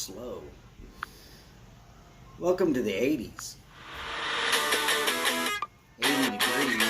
slow. Welcome to the 80s. 80 degrees.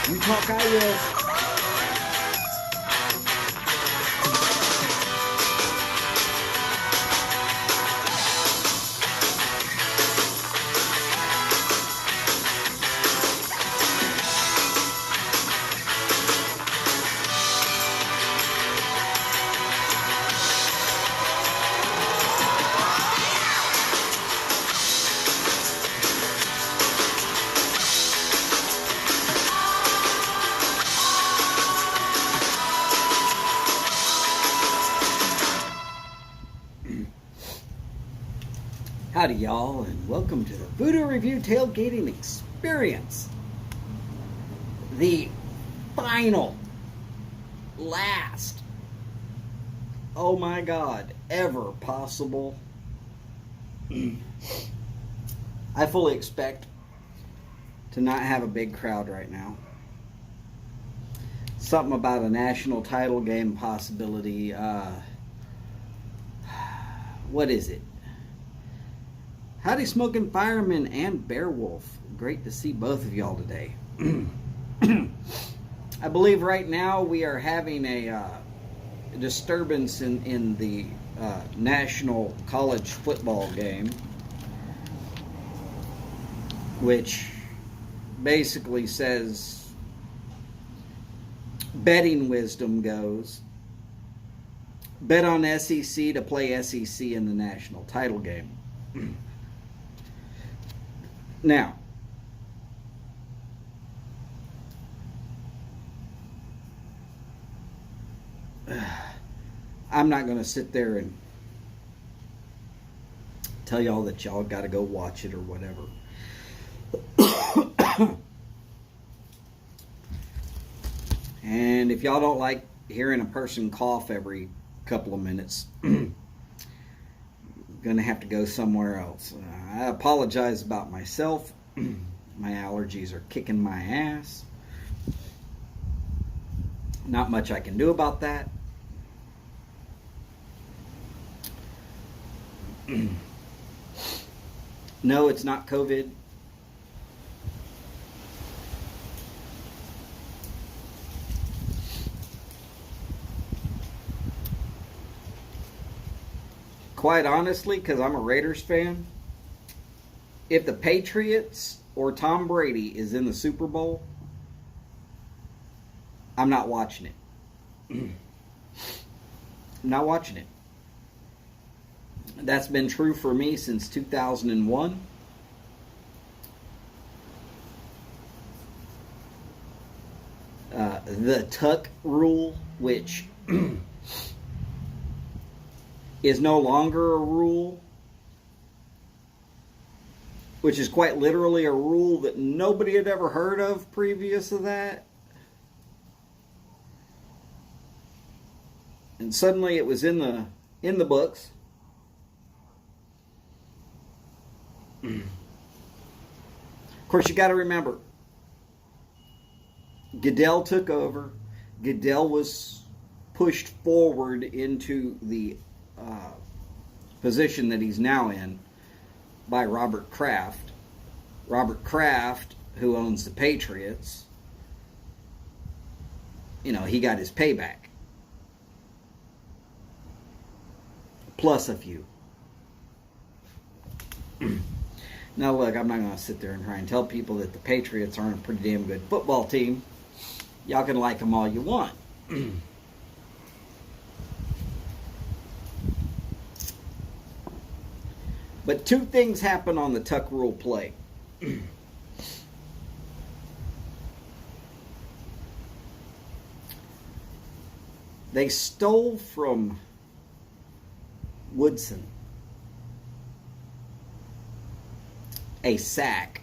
You talk, I will. Howdy, y'all, and welcome to the Voodoo Review Tailgating Experience. The final, last, oh my God, ever possible. I fully expect to not have a big crowd right now. Something about a national title game possibility. What is it? Howdy, Smoking Fireman and Bearwolf. Great to see both of y'all today. I believe right now we are having a disturbance in the national college football game, which basically says betting wisdom goes, bet on SEC to play SEC in the national title game. Now, I'm not going to sit there and tell y'all that y'all got to go watch it or whatever. And if y'all don't like hearing a person cough every couple of minutes, going to have to go somewhere else. I apologize about myself. My allergies are kicking my ass. Not much I can do about that. No, it's not COVID. Quite honestly, because I'm a Raiders fan, if the Patriots or Tom Brady is in the Super Bowl, I'm not watching it. I'm not watching it. That's been true for me since 2001. the tuck rule, which is no longer a rule, which is quite literally a rule that nobody had ever heard of previous to that. And suddenly it was in the books. Of course, you got to remember, Goodell took over. Goodell was pushed forward into the position that he's now in by Robert Kraft. Robert Kraft, who owns the Patriots, he got his payback. Plus a few. Now look, I'm not going to sit there and try and tell people that the Patriots aren't a pretty damn good football team. Y'all can like them all you want. But two things happen on the tuck rule play. They stole from Woodson a sack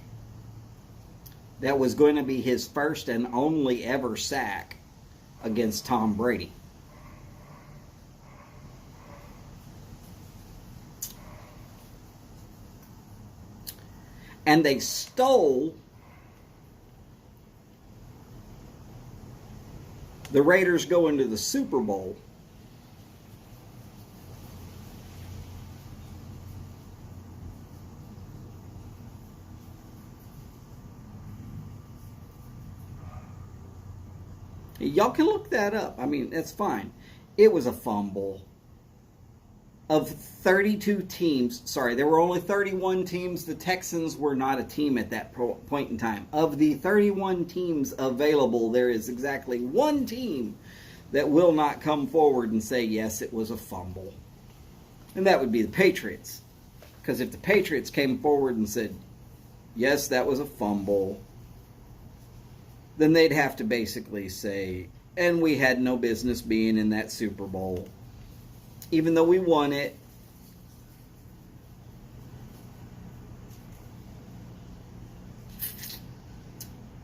that was going to be his first and only ever sack against Tom Brady. And they stole the Raiders going to the Super Bowl Y'all can look that up. I mean, that's fine. It was a fumble. Of 32 teams, sorry, there were only 31 teams. The Texans were not a team at that point in time. Of the 31 teams available, there is exactly one team that will not come forward and say, yes, it was a fumble. And that would be the Patriots. Because if the Patriots came forward and said, yes, that was a fumble, then they'd have to basically say, and we had no business being in that Super Bowl, even though we won it.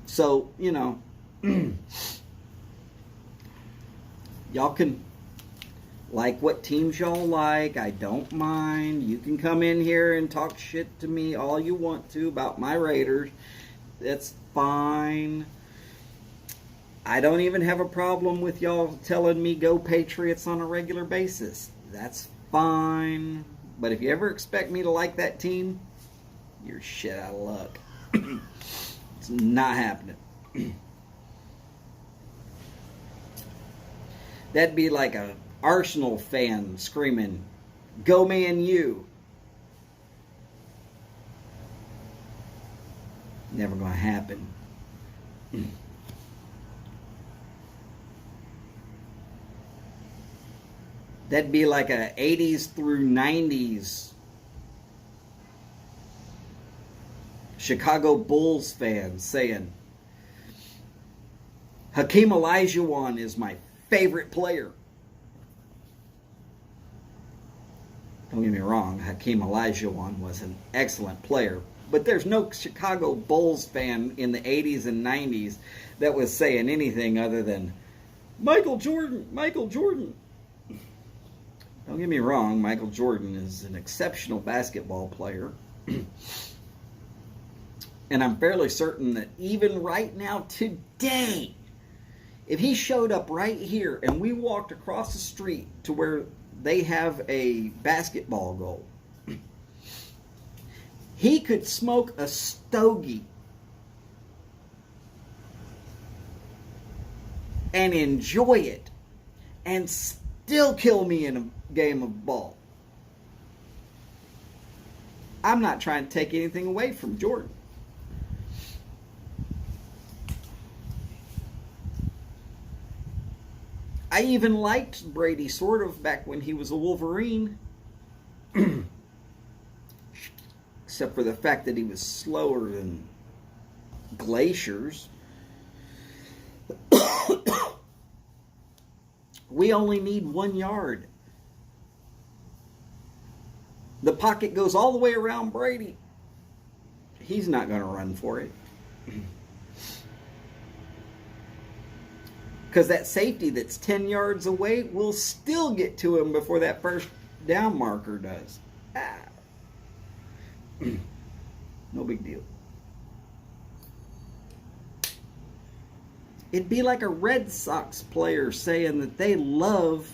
So, you know, y'all can like what teams y'all like. I don't mind. You can come in here and talk shit to me all you want to about my Raiders. That's fine. I don't even have a problem with y'all telling me go Patriots on a regular basis. That's fine. But if you ever expect me to like that team, you're shit out of luck. It's not happening. That'd be like a Arsenal fan screaming, "Go Man U!" Never gonna happen. That'd be like a 80s through 90s Chicago Bulls fan saying, Hakeem Olajuwon is my favorite player. Don't get me wrong, Hakeem Olajuwon was an excellent player, but there's no Chicago Bulls fan in the 80s and 90s that was saying anything other than, Michael Jordan, Michael Jordan. Don't get me wrong, Michael Jordan is an exceptional basketball player. And I'm fairly certain that even right now, today, if he showed up right here and we walked across the street to where they have a basketball goal, he could smoke a stogie and enjoy it and still kill me in a game of ball. I'm not trying to take anything away from Jordan. I even liked Brady sort of back when he was a Wolverine. Except for the fact that he was slower than glaciers. We only need 1 yard. The pocket goes all the way around Brady. He's not going to run for it. Because that safety that's 10 yards away will still get to him before that first down marker does. No big deal. It'd be like a Red Sox player saying that they love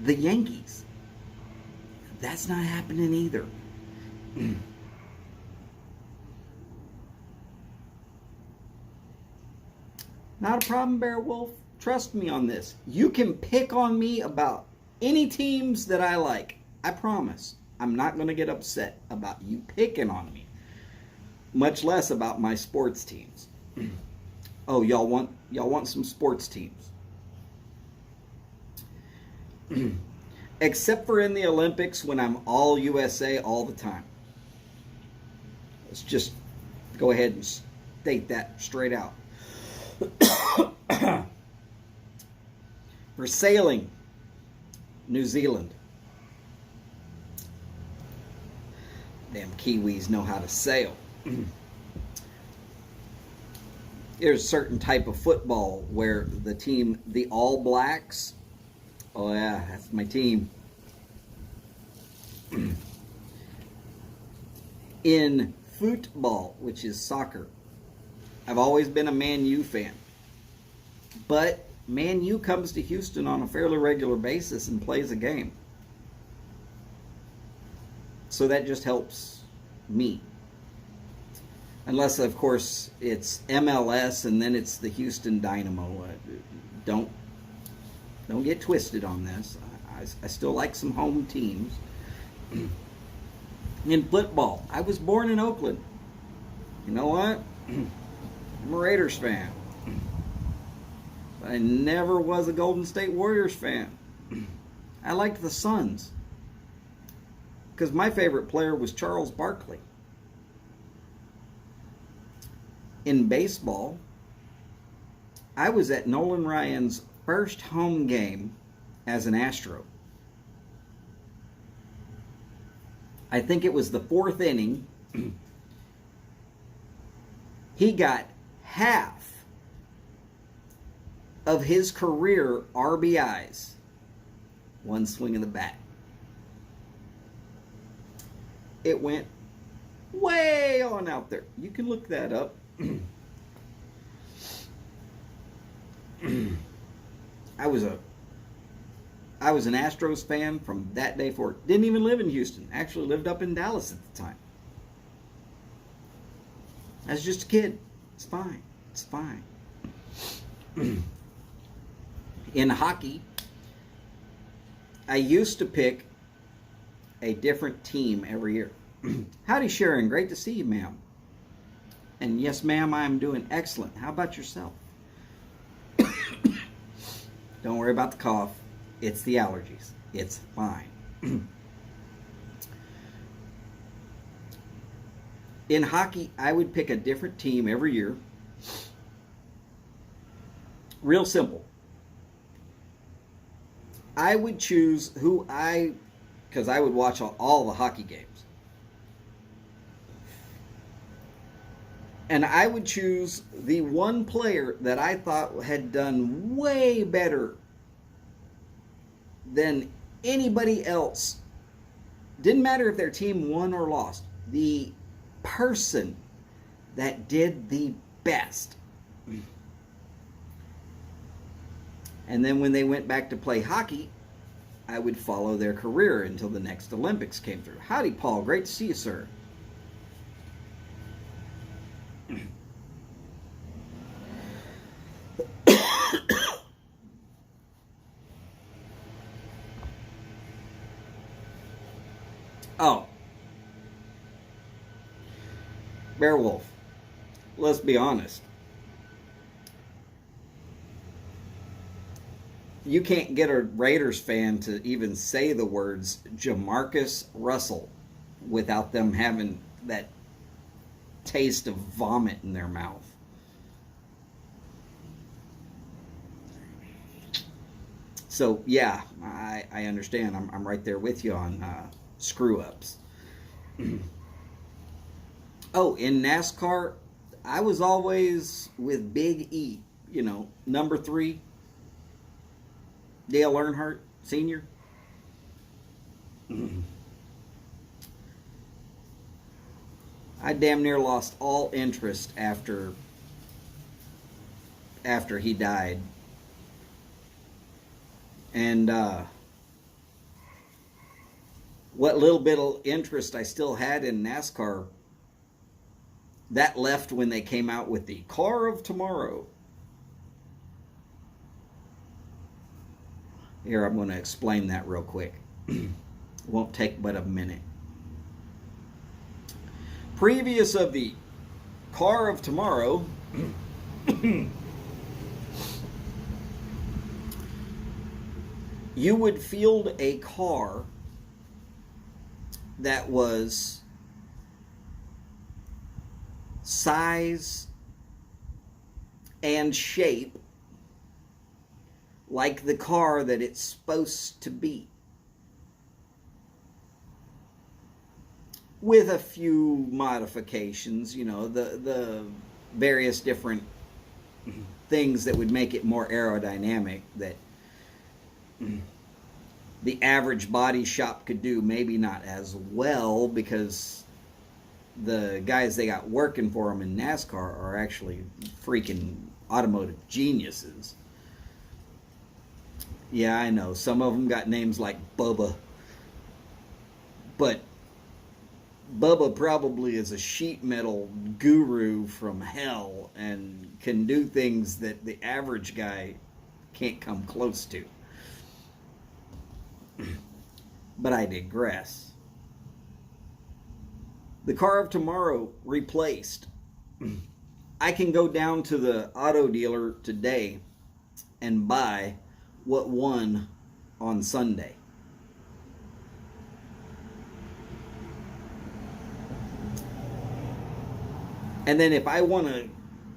the Yankees. That's not happening either. Not a problem, Bear Wolf. Trust me on this. You can pick on me about any teams that I like. I promise. I'm not going to get upset about you picking on me. Much less about my sports teams. Oh, y'all want some sports teams. Except for in the Olympics when I'm all USA all the time. Let's just go ahead and state that straight out. For sailing, New Zealand. Damn Kiwis know how to sail. There's a certain type of football where the team, the All Blacks, oh yeah, that's my team. In football, which is soccer, I've always been a Man U fan. But Man U comes to Houston on a fairly regular basis and plays a game. So that just helps me. Unless, of course, it's MLS and then it's the Houston Dynamo. Don't get twisted on this. I still like some home teams. In football, I was born in Oakland. You know what? I'm a Raiders fan. But I never was a Golden State Warriors fan. I liked the Suns. Because my favorite player was Charles Barkley. In baseball, I was at Nolan Ryan's first home game as an Astro. I think it was the 4th inning. He got half of his career RBIs. One swing of the bat. It went way on out there. You can look that up. I was an Astros fan from that day forward. Didn't even live in Houston. Actually lived up in Dallas at the time. I was just a kid. It's fine. It's fine. In hockey, I used to pick a different team every year. Howdy, Sharon. Great to see you, ma'am. And yes, ma'am, I am doing excellent. How about yourself? Don't worry about the cough. It's the allergies. It's fine. In hockey, I would pick a different team every year. Real simple. I would choose because I would watch all the hockey games. And I would choose the one player that I thought had done way better than anybody else. Didn't matter if their team won or lost. The person that did the best. And then when they went back to play hockey, I would follow their career until the next Olympics came through. Howdy, Paul. Great to see you, sir. Oh. Beowulf. Let's be honest. You can't get a Raiders fan to even say the words Jamarcus Russell without them having that taste of vomit in their mouth. So yeah, I understand. I'm right there with you on screw ups. Oh, in NASCAR, I was always with Big E. Number three, Dale Earnhardt Sr. I damn near lost all interest after he died, and what little bit of interest I still had in NASCAR that left when they came out with the car of tomorrow. Here, I'm going to explain that real quick. It won't take but a minute. Previous of the car of tomorrow, you would field a car that was size and shape like the car that it's supposed to be, with a few modifications, the various different things that would make it more aerodynamic that the average body shop could do, maybe not as well, because the guys they got working for them in NASCAR are actually freaking automotive geniuses. Yeah, I know. Some of them got names like Bubba. But Bubba probably is a sheet metal guru from hell and can do things that the average guy can't come close to. But I digress. The car of tomorrow replaced. I can go down to the auto dealer today and buy what won on Sunday. And then if I want to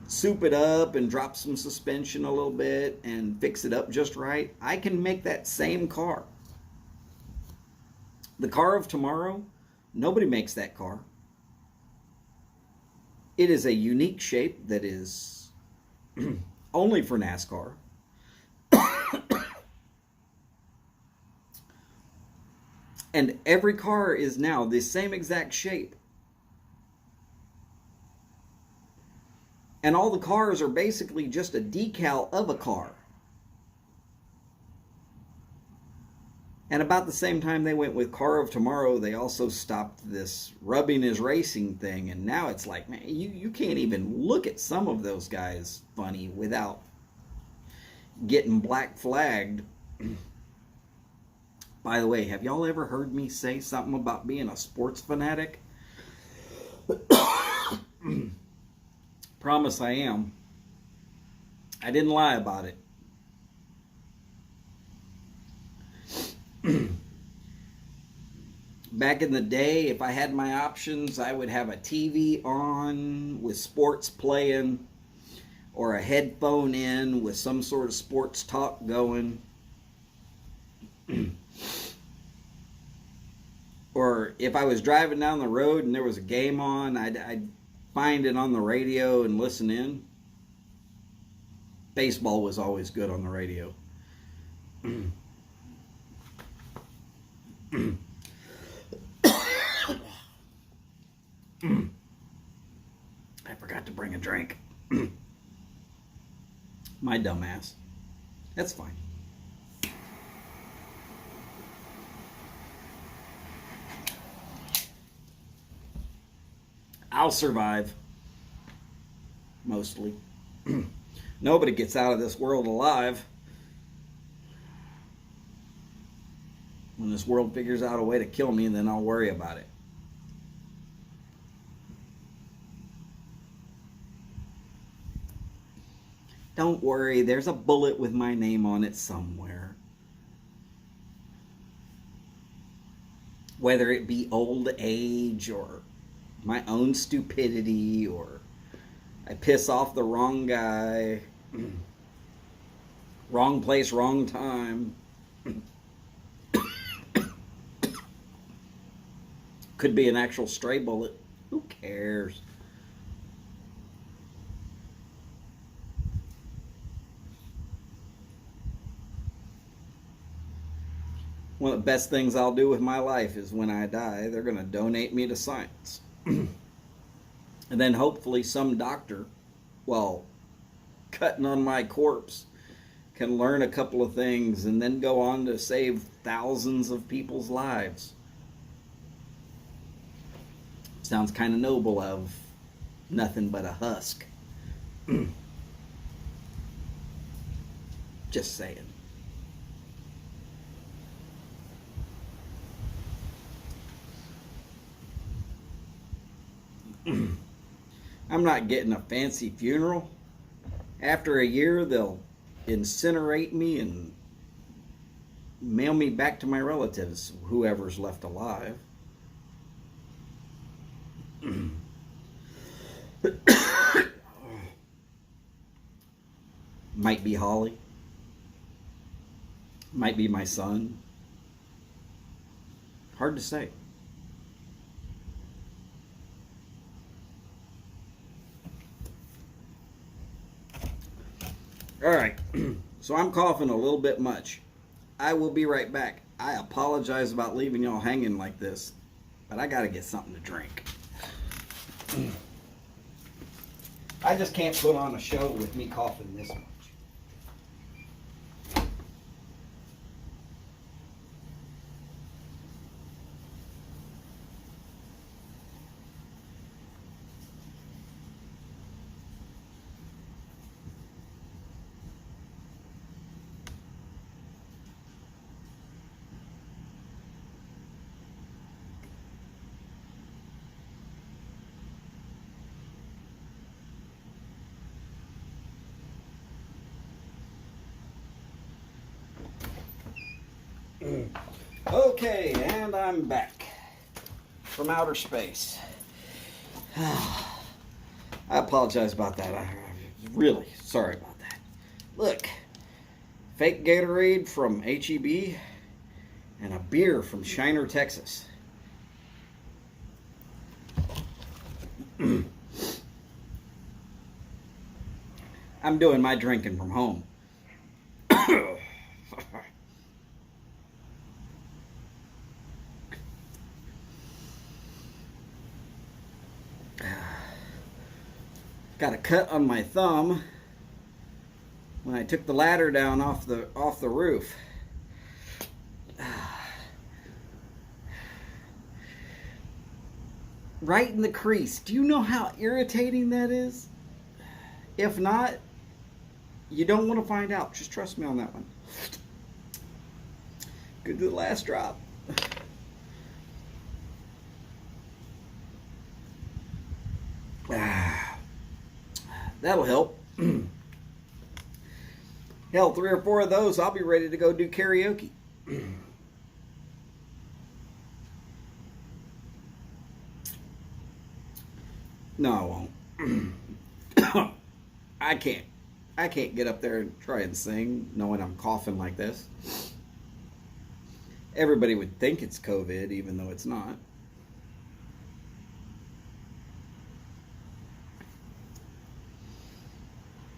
soup it up and drop some suspension a little bit and fix it up just right, I can make that same car. The car of tomorrow, nobody makes that car. It is a unique shape that is only for NASCAR. And every car is now the same exact shape. And all the cars are basically just a decal of a car. And about the same time they went with Car of Tomorrow, they also stopped this rubbing is racing thing. And now it's like, man, you can't even look at some of those guys funny without getting black flagged. By the way, have y'all ever heard me say something about being a sports fanatic? Promise I am. I didn't lie about it. Back in the day, if I had my options, I would have a TV on with sports playing, or a headphone in with some sort of sports talk going. Or if I was driving down the road and there was a game on, I'd find it on the radio and listen in. Baseball was always good on the radio. I forgot to bring a drink. My dumbass. That's fine. I'll survive. Mostly. Nobody gets out of this world alive. When this world figures out a way to kill me, then I'll worry about it. Don't worry, there's a bullet with my name on it somewhere. Whether it be old age or my own stupidity, or I piss off the wrong guy, wrong place, wrong time. Could be an actual stray bullet. Who cares? One of the best things I'll do with my life is when I die, they're going to donate me to science. And then hopefully some doctor, while cutting on my corpse, can learn a couple of things and then go on to save thousands of people's lives. Sounds kind of noble of nothing but a husk. Just saying. I'm not getting a fancy funeral. After a year, they'll incinerate me and mail me back to my relatives, whoever's left alive. Might be Holly. Might be my son. Hard to say. All right, so I'm coughing a little bit much. I will be right back. I apologize about leaving y'all hanging like this, but I got to get something to drink. I just can't put on a show with me coughing this much. Okay, and I'm back from outer space. I apologize about that. I'm really sorry about that. Look, fake Gatorade from HEB and a beer from Shiner, Texas. I'm doing my drinking from home. Got a cut on my thumb when I took the ladder down off the roof. Right in the crease. Do you know how irritating that is? If not, you don't want to find out. Just trust me on that one. Good to the last drop. That'll help. Hell, 3 or 4 of those, I'll be ready to go do karaoke. No, I won't. I can't get up there and try and sing knowing I'm coughing like this. Everybody would think it's COVID, even though it's not.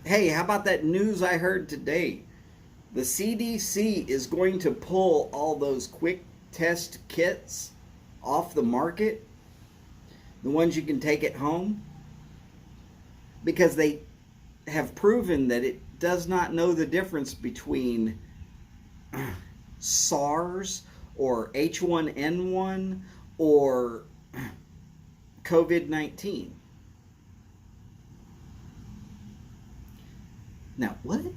Hey, how about that news I heard today? The CDC is going to pull all those quick test kits off the market, the ones you can take at home, because they have proven that it does not know the difference between SARS or H1N1 or COVID-19. Now, what?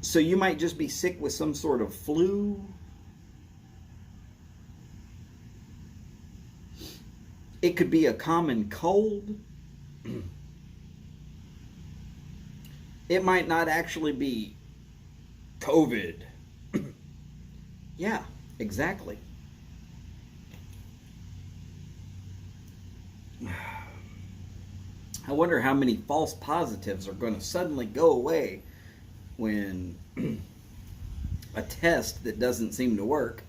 So you might just be sick with some sort of flu? It could be a common cold. It might not actually be COVID. Yeah, exactly. I wonder how many false positives are going to suddenly go away when a test that doesn't seem to work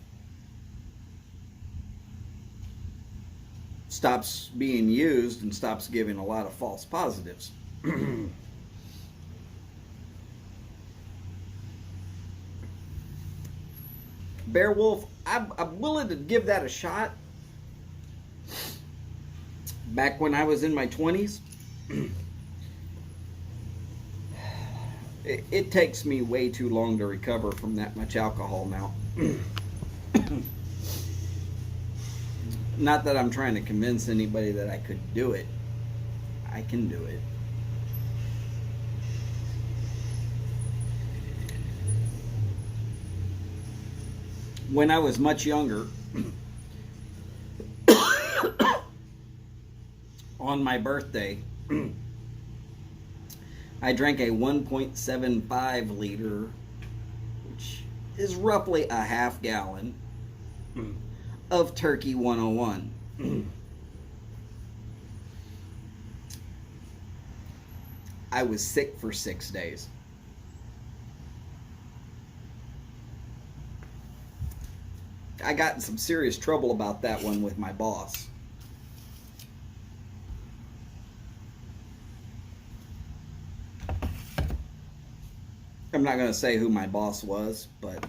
stops being used and stops giving a lot of false positives. Bear Wolf, I'm willing to give that a shot. Back when I was in my 20s, it takes me way too long to recover from that much alcohol now. Not that I'm trying to convince anybody that I could do it. I can do it. When I was much younger, on my birthday, I drank a 1.75 liter, which is roughly a half gallon, of Turkey 101. I was sick for 6 days. I got in some serious trouble about that one with my boss. I'm not going to say who my boss was, but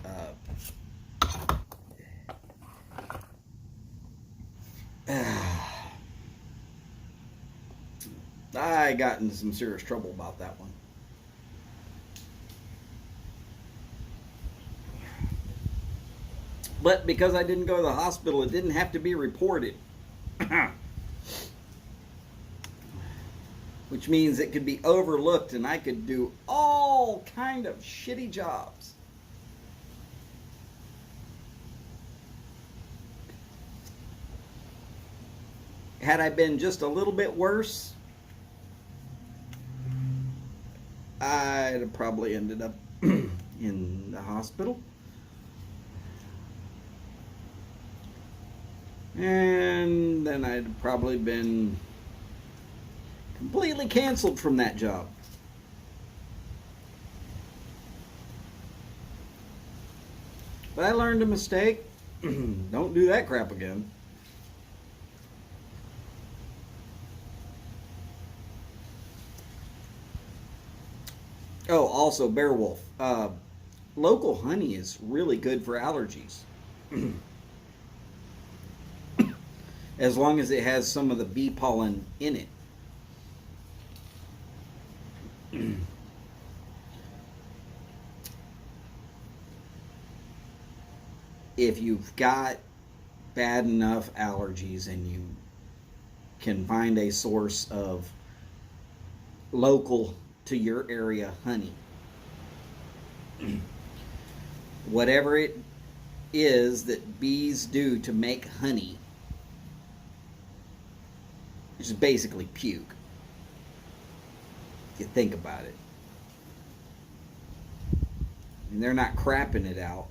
I got into some serious trouble about that one. But because I didn't go to the hospital, it didn't have to be reported. Which means it could be overlooked and I could do all kind of shitty jobs. Had I been just a little bit worse, I'd have probably ended up in the hospital. And then I'd have probably been completely canceled from that job. But I learned a mistake. Don't do that crap again. Oh, also Bear Wolf. Local honey is really good for allergies. As long as it has some of the bee pollen in it. If you've got bad enough allergies and you can find a source of local to your area honey, whatever it is that bees do to make honey, which is basically puke, if you think about it. And they're not crapping it out.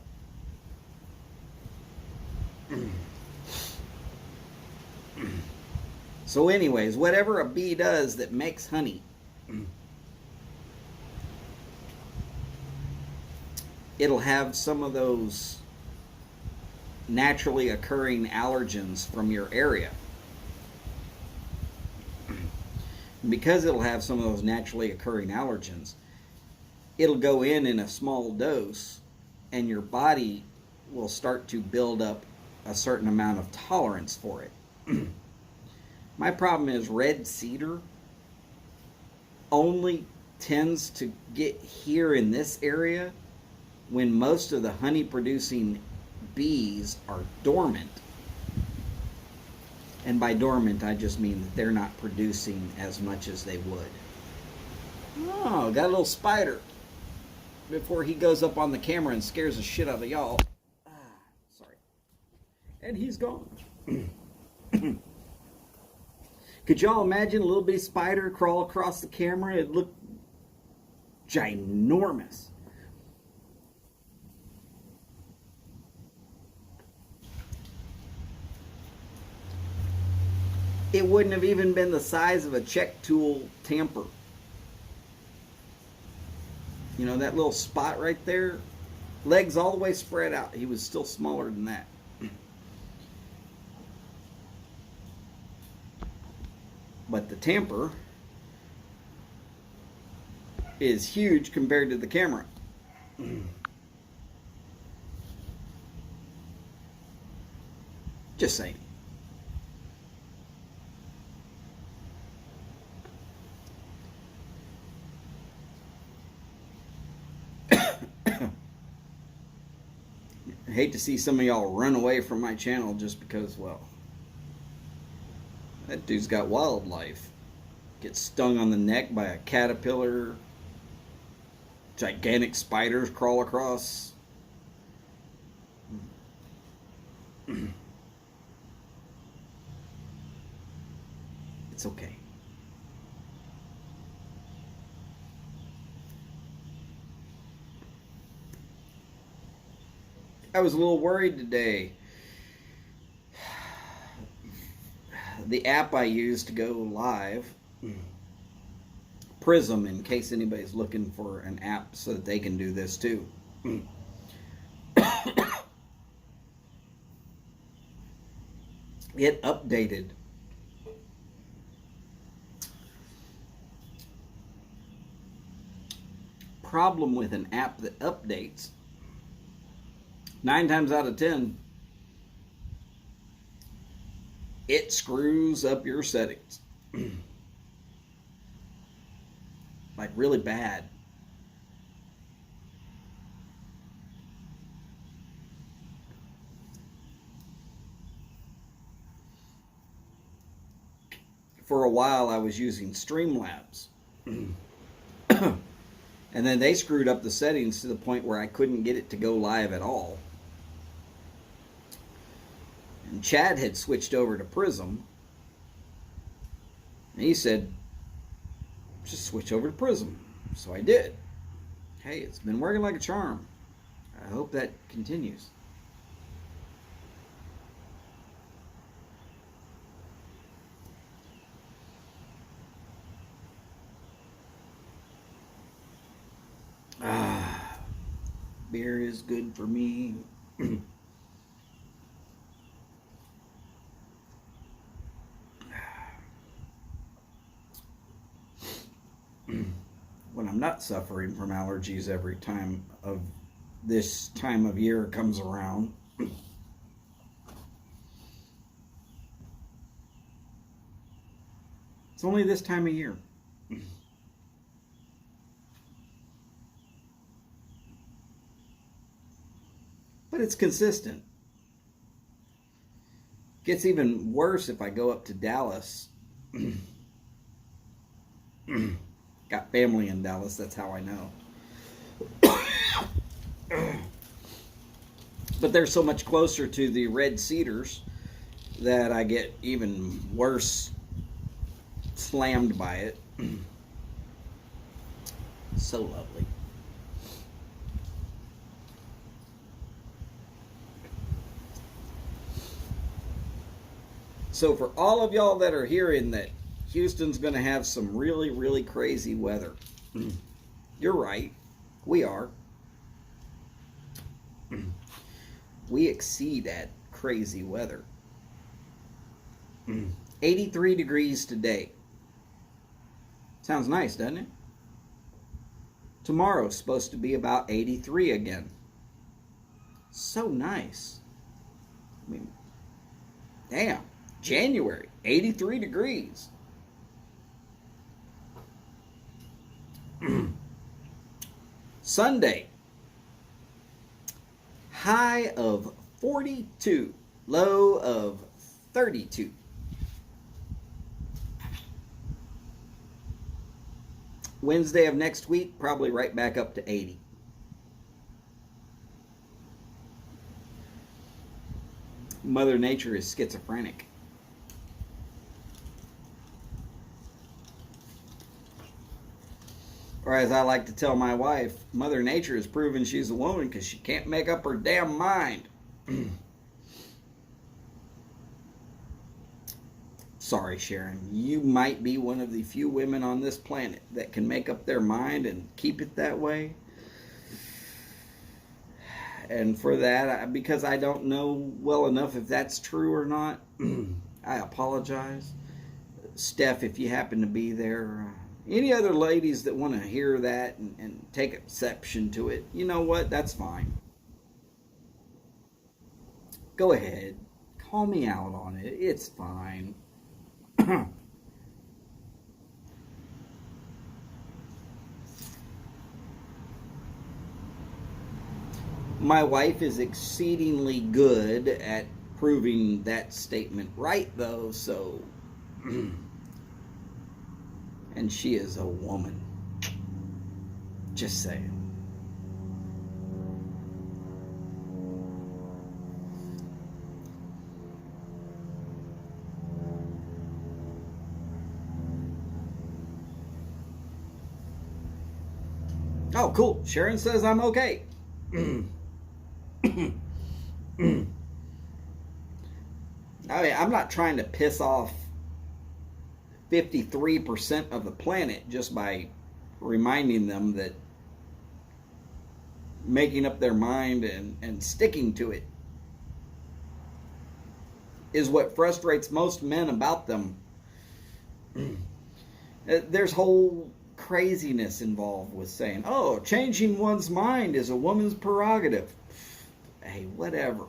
So anyways, whatever a bee does that makes honey, it'll have some of those naturally occurring allergens from your area. Because it'll have some of those naturally occurring allergens, it'll go in a small dose, and your body will start to build up a certain amount of tolerance for it. My problem is red cedar only tends to get here in this area when most of the honey producing bees are dormant. And by dormant, I just mean that they're not producing as much as they would. Oh, got a little spider. Before he goes up on the camera and scares the shit out of y'all. Sorry. And he's gone. Could y'all imagine a little bitty spider crawl across the camera? It looked ginormous. It wouldn't have even been the size of a check tool tamper. You know, that little spot right there, legs all the way spread out. He was still smaller than that. But the tamper is huge compared to the camera. Just saying. I hate to see some of y'all run away from my channel just because, well, that dude's got wildlife. Gets stung on the neck by a caterpillar. Gigantic spiders crawl across. It's okay. I was a little worried today. The app I use to go live, Prism, in case anybody's looking for an app so that they can do this too. It updated. Problem with an app that updates, 9 times out of 10, it screws up your settings. Like really bad. For a while I was using Streamlabs. And then they screwed up the settings to the point where I couldn't get it to go live at all. And Chad had switched over to Prism. And he said, just switch over to Prism. So I did. Hey, it's been working like a charm. I hope that continues. Beer is good for me. When I'm not suffering from allergies every time of this time of year comes around. It's only this time of year. But it's consistent. Gets even worse if I go up to Dallas. Got family in Dallas, that's how I know. But they're so much closer to the Red Cedars that I get even worse slammed by it. So lovely. So for all of y'all that are hearing that Houston's going to have some really, really crazy weather, you're right. We are. We exceed at crazy weather. 83 degrees today. Sounds nice, doesn't it? Tomorrow's supposed to be about 83 again. So nice. I mean, damn. January, 83 degrees. Sunday, high of 42, low of 32. Wednesday of next week, probably right back up to 80. Mother Nature is schizophrenic. Or as I like to tell my wife, Mother Nature has proven she's a woman because she can't make up her damn mind. Sorry, Sharon. You might be one of the few women on this planet that can make up their mind and keep it that way. And for that, because I don't know well enough if that's true or not, I apologize. Steph, if you happen to be there, any other ladies that want to hear that and take exception to it, you know what? That's fine. Go ahead. Call me out on it. It's fine. My wife is exceedingly good at proving that statement right, though, so. And she is a woman. Just saying. Oh, cool. Sharon says I'm okay. I mean, I'm not trying to piss off 53% of the planet just by reminding them that making up their mind and sticking to it is what frustrates most men about them. There's whole craziness involved with saying, oh, changing one's mind is a woman's prerogative. Hey, whatever.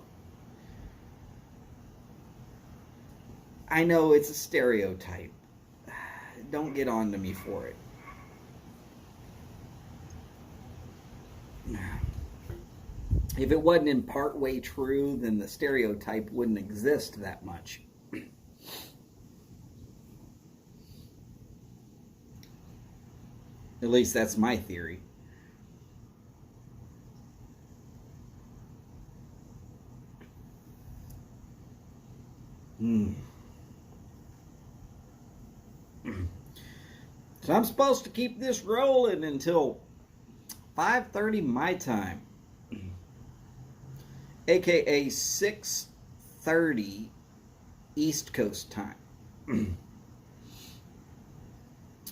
I know it's a stereotype. Don't get on to me for it. If it wasn't in part way true, then the stereotype wouldn't exist that much. At least that's my theory. So I'm supposed to keep this rolling until 5:30 my time, aka 6:30 East Coast time,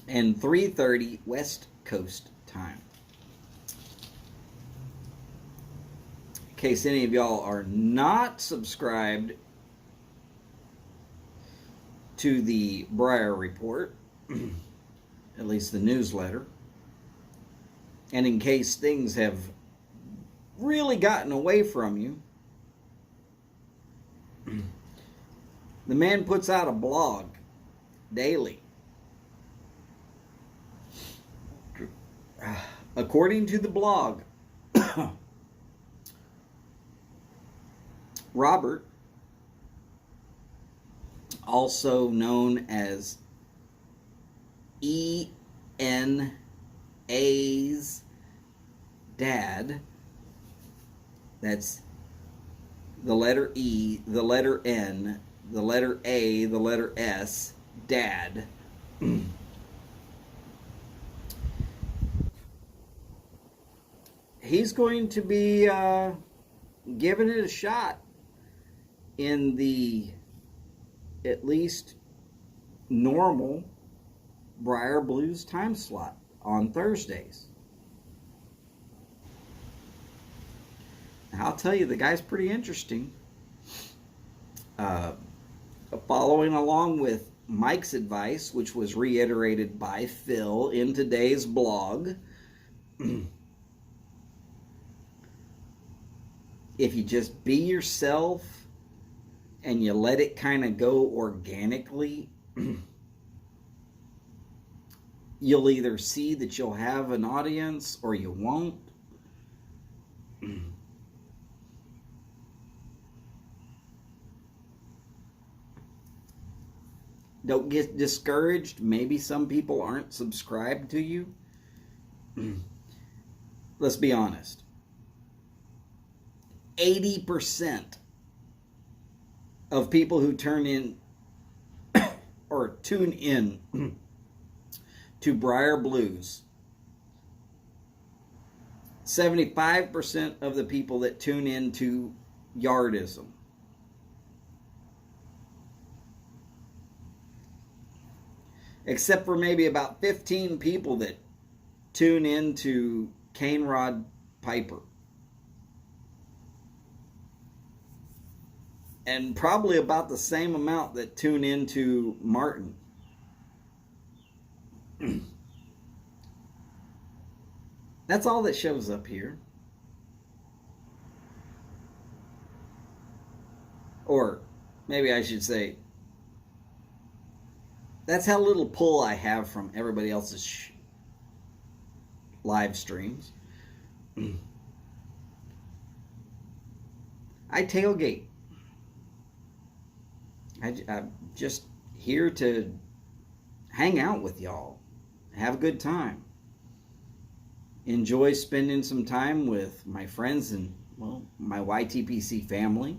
and 3:30 West Coast time. In case any of y'all are not subscribed to the Briar Report, at least the newsletter, and in case things have really gotten away from you, the man puts out a blog daily. According to the blog, Robert, also known as ENA's dad, that's the letter E, the letter N, the letter A, the letter S, dad. He's going to be giving it a shot in the at least normal Briar Blues time slot on Thursdays. Now, I'll tell you, the guy's pretty interesting. Following along with Mike's advice, which was reiterated by Phil in today's blog, if you just be yourself and you let it kind of go organically, you'll either see that you'll have an audience or you won't. Don't get discouraged. Maybe some people aren't subscribed to you. Let's be honest. 80% of people who turn in or tune in to Briar Blues, 75% of the people that tune in to Yardism, except for maybe about 15 people that tune in to Cane Rod Piper, and probably about the same amount that tune into Martin. That's all that shows up here. Or maybe I should say, that's how little pull I have from everybody else's live streams. I tailgate. I'm just here to hang out with y'all, have a good time, enjoy spending some time with my friends and, well, my YTPC family.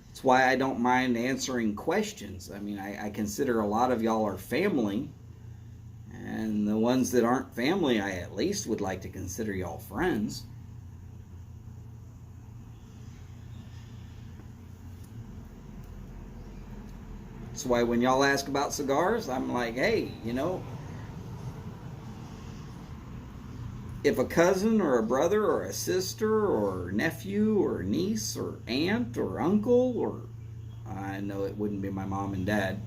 That's why I don't mind answering questions. I mean, I consider a lot of y'all are family, and the ones that aren't family, I at least would like to consider y'all friends. That's why when y'all ask about cigars, I'm like, hey, if a cousin or a brother or a sister or nephew or niece or aunt or uncle, or I know it wouldn't be my mom and dad,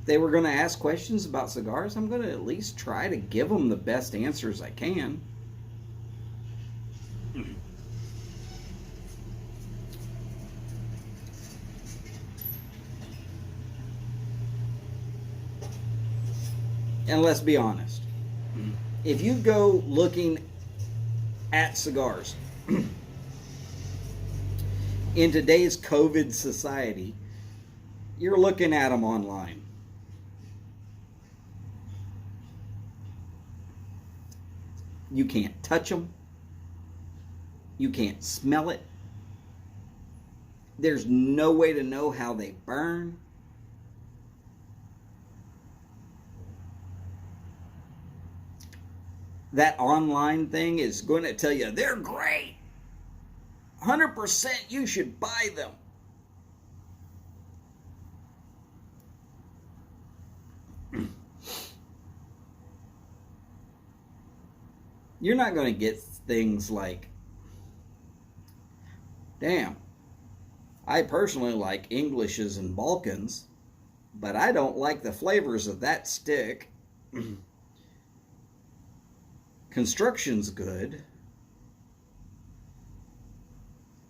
they were going to ask questions about cigars, I'm going to at least try to give them the best answers I can. And let's be honest, if you go looking at cigars in today's COVID society, you're looking at them online. You can't touch them. You can't smell it. There's no way to know how they burn. That online thing is going to tell you they're great. 100% you should buy them. You're not going to get things like, damn, I personally like Englishes and Balkans, but I don't like the flavors of that stick. Construction's good.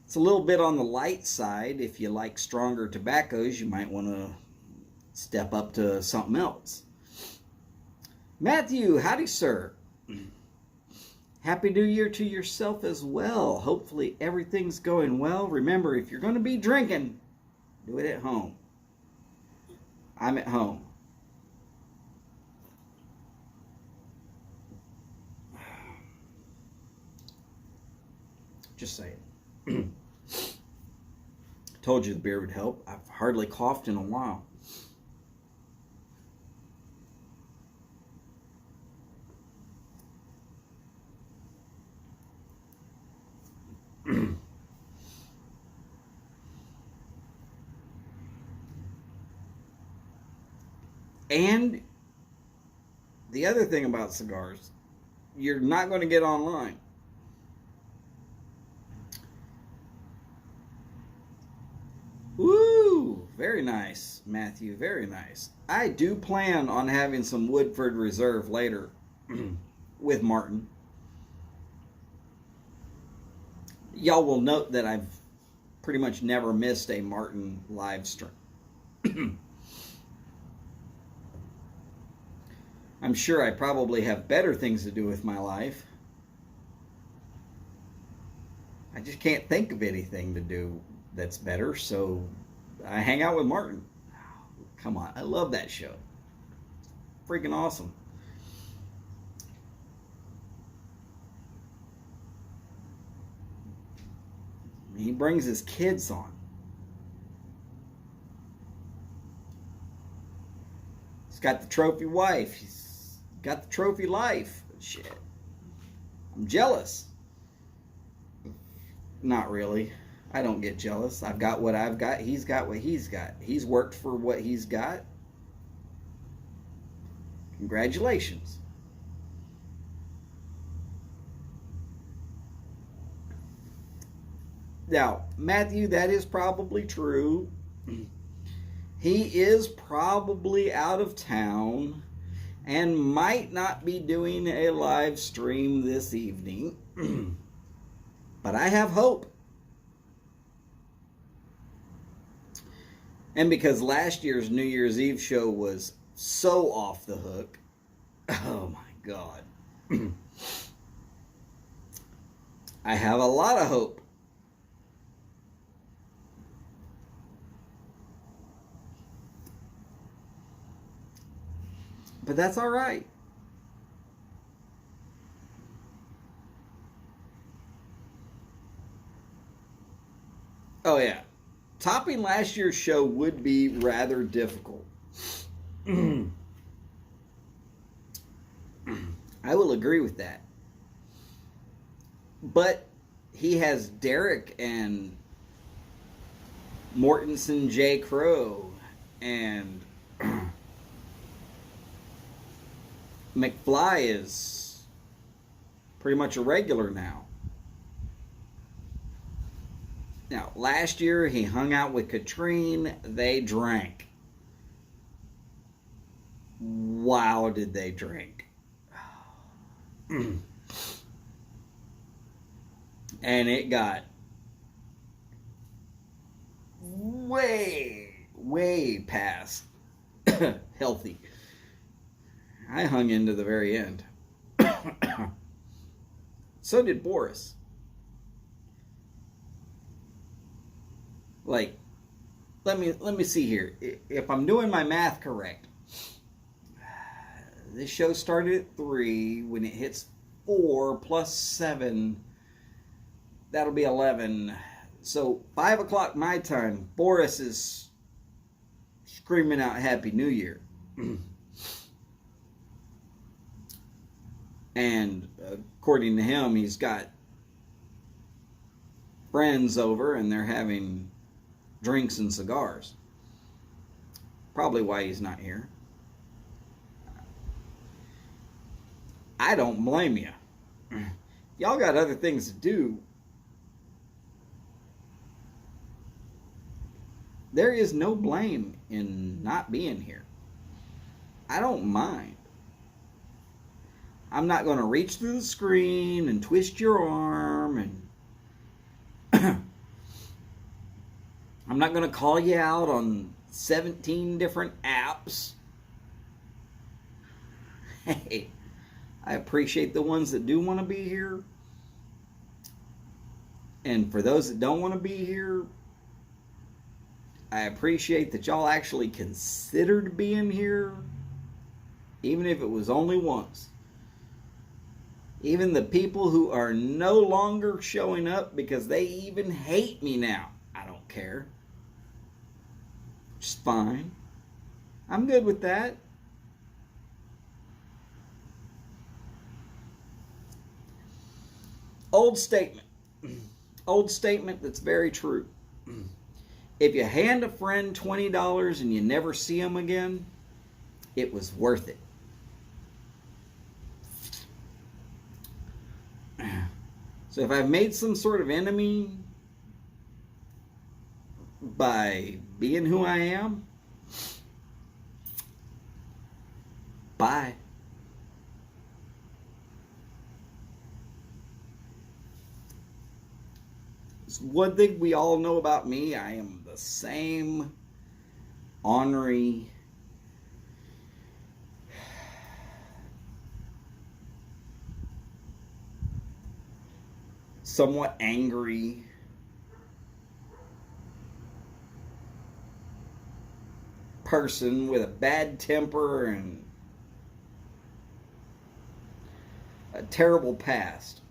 It's a little bit on the light side. If you like stronger tobaccos, you might want to step up to something else. Matthew, howdy, sir. Happy New Year to yourself as well. Hopefully everything's going well. Remember, if you're going to be drinking, do it at home. I'm at home. Just saying. Told you the beer would help. I've hardly coughed in a while. And the other thing about cigars, you're not going to get online. Woo! Very nice, Matthew. Very nice. I do plan on having some Woodford Reserve later with Martin. Y'all will note that I've pretty much never missed a Martin live stream. I'm sure I probably have better things to do with my life. I just can't think of anything to do that's better, so I hang out with Martin. Come on, I love that show. Freaking awesome. He brings his kids on. He's got the trophy wife. He's got the trophy life. Shit. I'm jealous. Not really. I don't get jealous. I've got what I've got. He's got what he's got. He's worked for what he's got. Congratulations. Now, Matthew, that is probably true. He is probably out of town and might not be doing a live stream this evening. But I have hope. And because last year's New Year's Eve show was so off the hook, oh my God. I have a lot of hope. But that's all right. Oh, yeah. Topping last year's show would be rather difficult. I will agree with that. But he has Derek and Mortensen J. Crow and McFly is pretty much a regular now. Now, last year he hung out with Katrine. They drank. Wow, did they drink. And it got way past healthy. I hung into the very end. So did Boris. Like, let me see here. If I'm doing my math correct, this show started at 3. When it hits 4 plus 7, that'll be 11. So 5 o'clock my time, Boris is screaming out Happy New Year. And according to him, he's got friends over and they're having drinks and cigars. Probably why he's not here. I don't blame you. Y'all got other things to do. There is no blame in not being here. I don't mind. I'm not going to reach through the screen and twist your arm, and I'm not going to call you out on 17 different apps. Hey, I appreciate the ones that do want to be here. And for those that don't want to be here, I appreciate that y'all actually considered being here, even if it was only once. Even the people who are no longer showing up because they even hate me now, I don't care. It's fine. I'm good with that. Old statement. Old statement that's very true. If you hand a friend $20 and you never see them again, it was worth it. So if I've made some sort of enemy by being who I am, bye. It's one thing we all know about me. I am the same ornery, somewhat angry, person with a bad temper and a terrible past.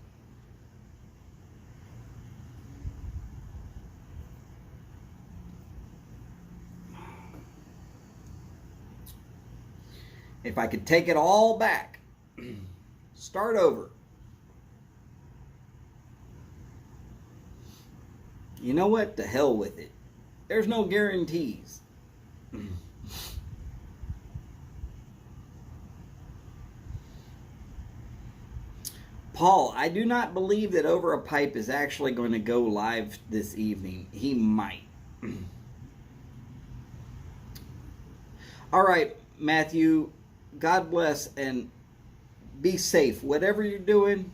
If I could take it all back, start over. You know what? To hell with it. There's no guarantees. Paul, I do not believe that Over a Pipe is actually going to go live this evening. He might. All right, Matthew, God bless and be safe. Whatever you're doing,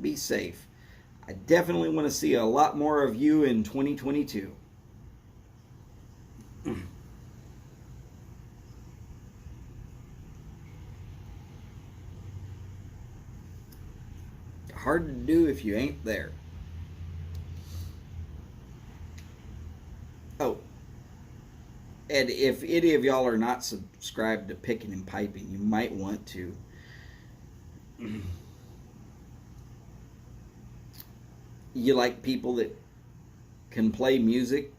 be safe. I definitely want to see a lot more of you in 2022. Hard to do if you ain't there. Oh, and if any of y'all are not subscribed to Picking and Piping, you might want to. You like people that can play music?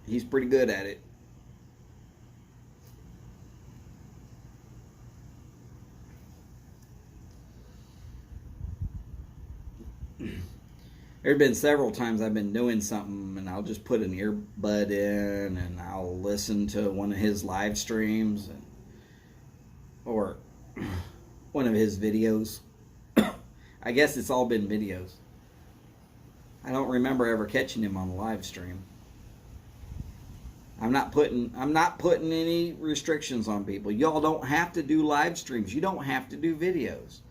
He's pretty good at it. There have been several times I've been doing something and I'll just put an earbud in and I'll listen to one of his live streams or one of his videos. I guess it's all been videos. I don't remember ever catching him on a live stream. I'm not putting any restrictions on people. Y'all don't have to do live streams. You don't have to do videos.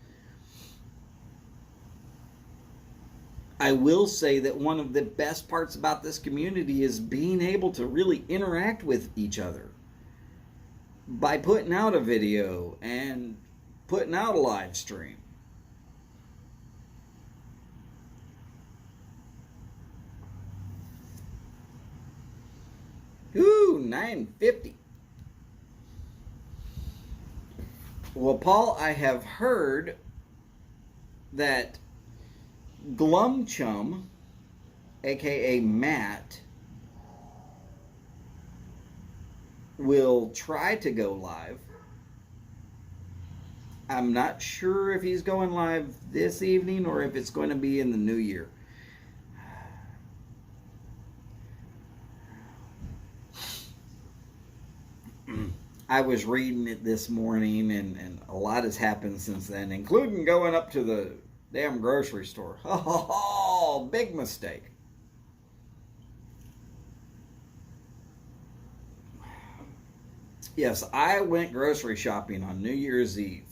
I will say that one of the best parts about this community is being able to really interact with each other by putting out a video and putting out a live stream. Ooh, 950. Well, Paul, I have heard that Glumchum, aka Matt, will try to go live. I'm not sure if he's going live this evening or if it's going to be in the new year. I was reading it this morning and a lot has happened since then, including going up to the damn grocery store. Oh, big mistake. Yes, I went grocery shopping on New Year's Eve.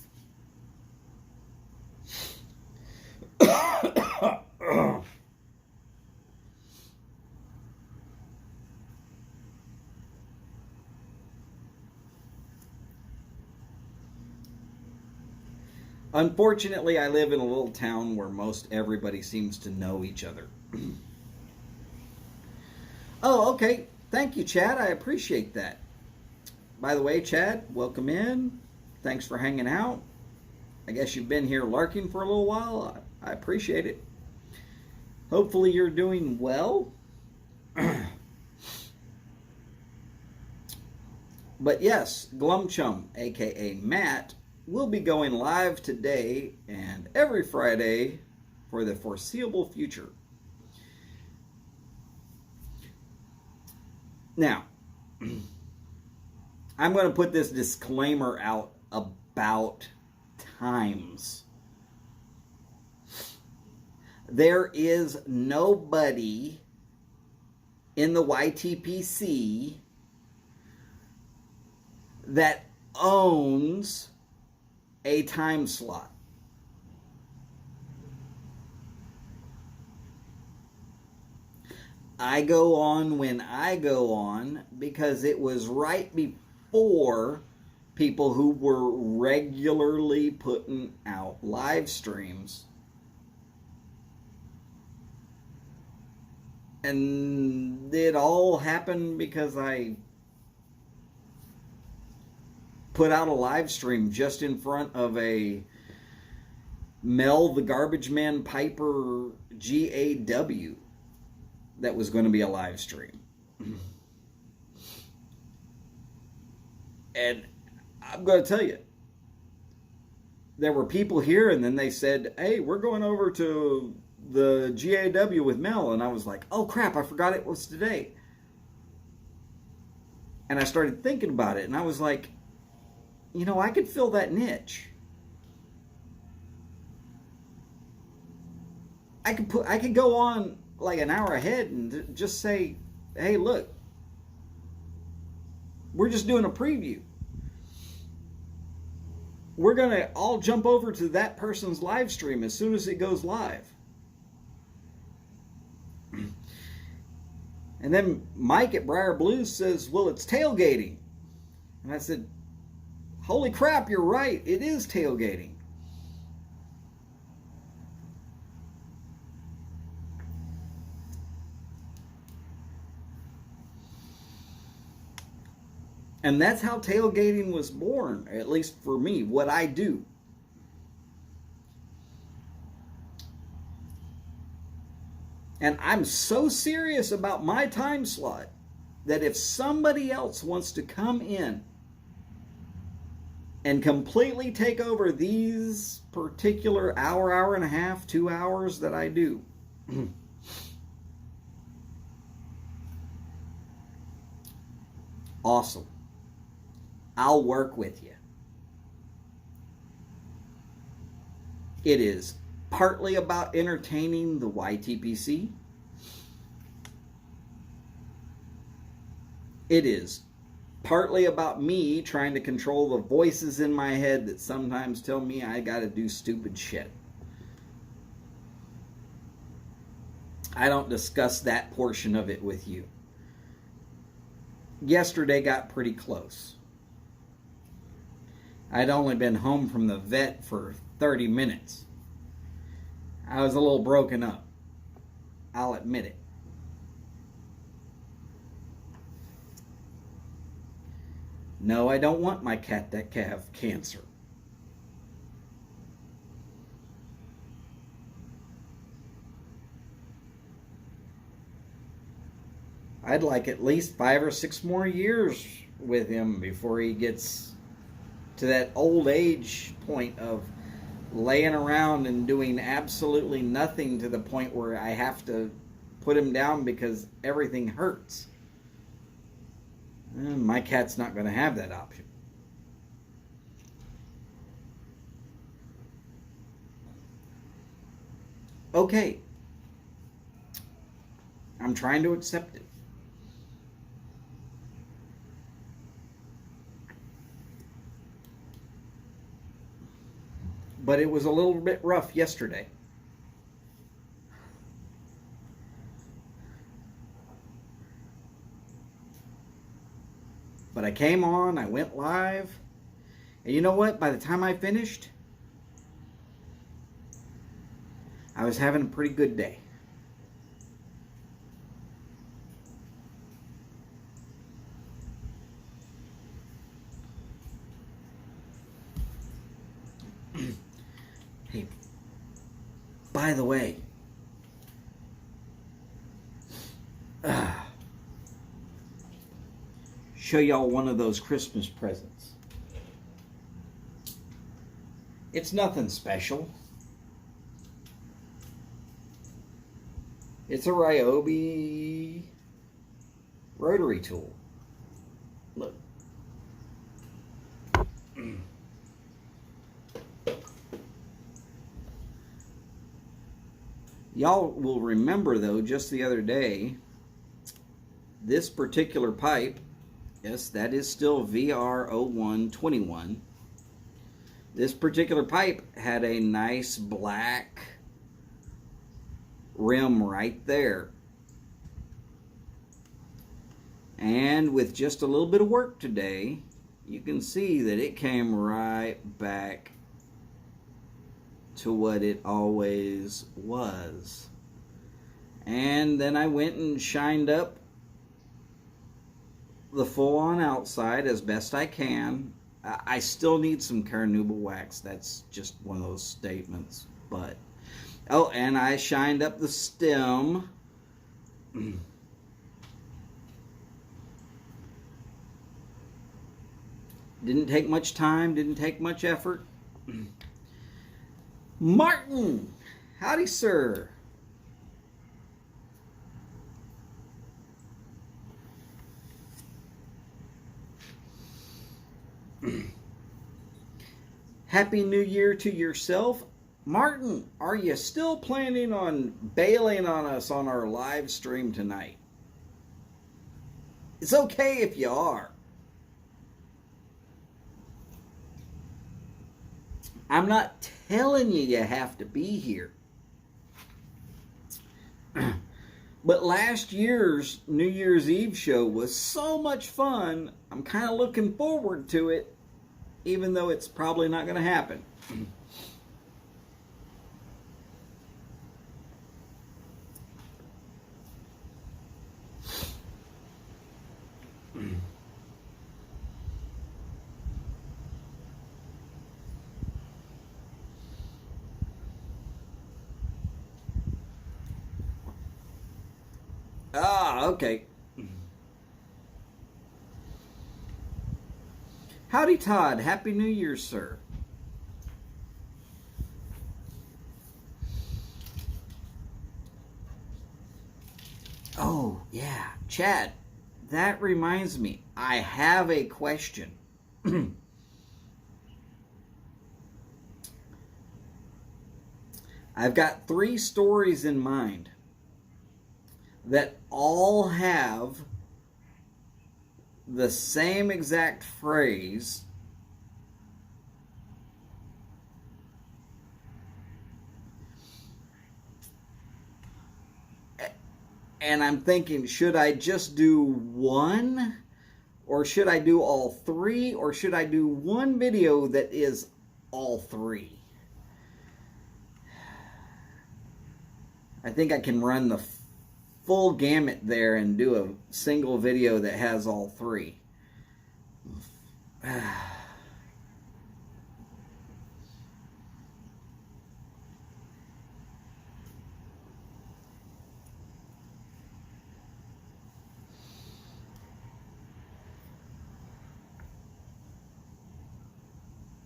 Unfortunately, I live in a little town where most everybody seems to know each other. Oh, okay. Thank you, Chad. I appreciate that. By the way, Chad, welcome in. Thanks for hanging out. I guess you've been here larking for a little while. I appreciate it. Hopefully you're doing well. But yes, Glumchum, aka Matt, will be going live today and every Friday for the foreseeable future. Now, I'm going to put this disclaimer out about times. There is nobody in the YTPC that owns a time slot. I go on when I go on because it was right before people who were regularly putting out live streams. And it all happened because I put out a live stream just in front of a Mel the Garbage Man Piper GAW that was going to be a live stream. And I'm going to tell you, there were people here and then they said, hey, we're going over to the GAW with Mel. And I was like, oh crap, I forgot it was today. And I started thinking about it and I was like, you know, I could fill that niche. I could go on like an hour ahead and just say, hey, look, we're just doing a preview. We're going to all jump over to that person's live stream as soon as it goes live. And then Mike at Briar Blues says, well, it's tailgating. And I said, holy crap, you're right. It is tailgating. And that's how tailgating was born, at least for me, what I do. And I'm so serious about my time slot that if somebody else wants to come in and completely take over these particular hour, hour and a half, 2 hours that I do, awesome. I'll work with you. It is partly about entertaining the YTPC. It is partly about me trying to control the voices in my head that sometimes tell me I gotta do stupid shit. I don't discuss that portion of it with you. Yesterday got pretty close. I'd only been home from the vet for 30 minutes. I was a little broken up. I'll admit it. No, I don't want my cat to have cancer. I'd like at least 5 or 6 more years with him before he gets to that old age point of laying around and doing absolutely nothing to the point where I have to put him down because everything hurts. My cat's not going to have that option. Okay. I'm trying to accept it. But it was a little bit rough yesterday. But I came on, I went live, and you know what? By the time I finished, I was having a pretty good day. Hey, by the way, show y'all one of those Christmas presents. It's nothing special. It's a Ryobi rotary tool. Look. Y'all will remember, though, just the other day, this particular pipe, yes, that is still VR0121. This particular pipe had a nice black rim right there. And with just a little bit of work today, you can see that it came right back to what it always was. And then I went and shined up the full-on outside as best I can. I still need some carnauba wax. That's just one of those statements. But oh, and I shined up the stem. Didn't take much time, didn't take much effort. Martin, howdy, sir. Happy New Year to yourself Martin, are you still planning on bailing on us on our live stream tonight? It's okay if you are. I'm not telling you have to be here. But last year's New Year's Eve show was so much fun. I'm kind of looking forward to it, even though it's probably not going to happen. Ah, okay. Howdy, Todd. Happy New Year, sir. Oh, yeah. Chad, that reminds me. I have a question. I've got 3 stories in mind that all have the same exact phrase, and I'm thinking, should I just do one, or should I do all 3, or should I do one video that is all 3? I think I can run the full gamut there and do a single video that has all 3.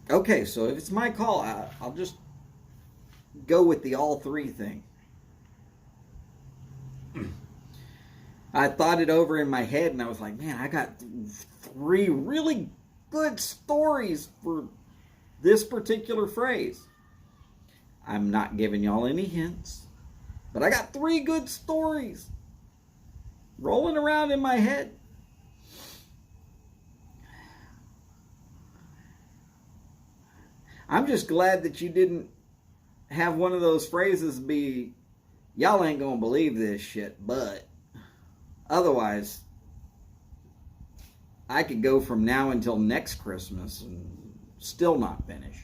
Okay, so if it's my call, I'll just go with the all 3 thing. I thought it over in my head and I was like, man, I got 3 really good stories for this particular phrase. I'm not giving y'all any hints, but I got 3 good stories rolling around in my head. I'm just glad that you didn't have one of those phrases be, y'all ain't gonna believe this shit, but otherwise, I could go from now until next Christmas and still not finish.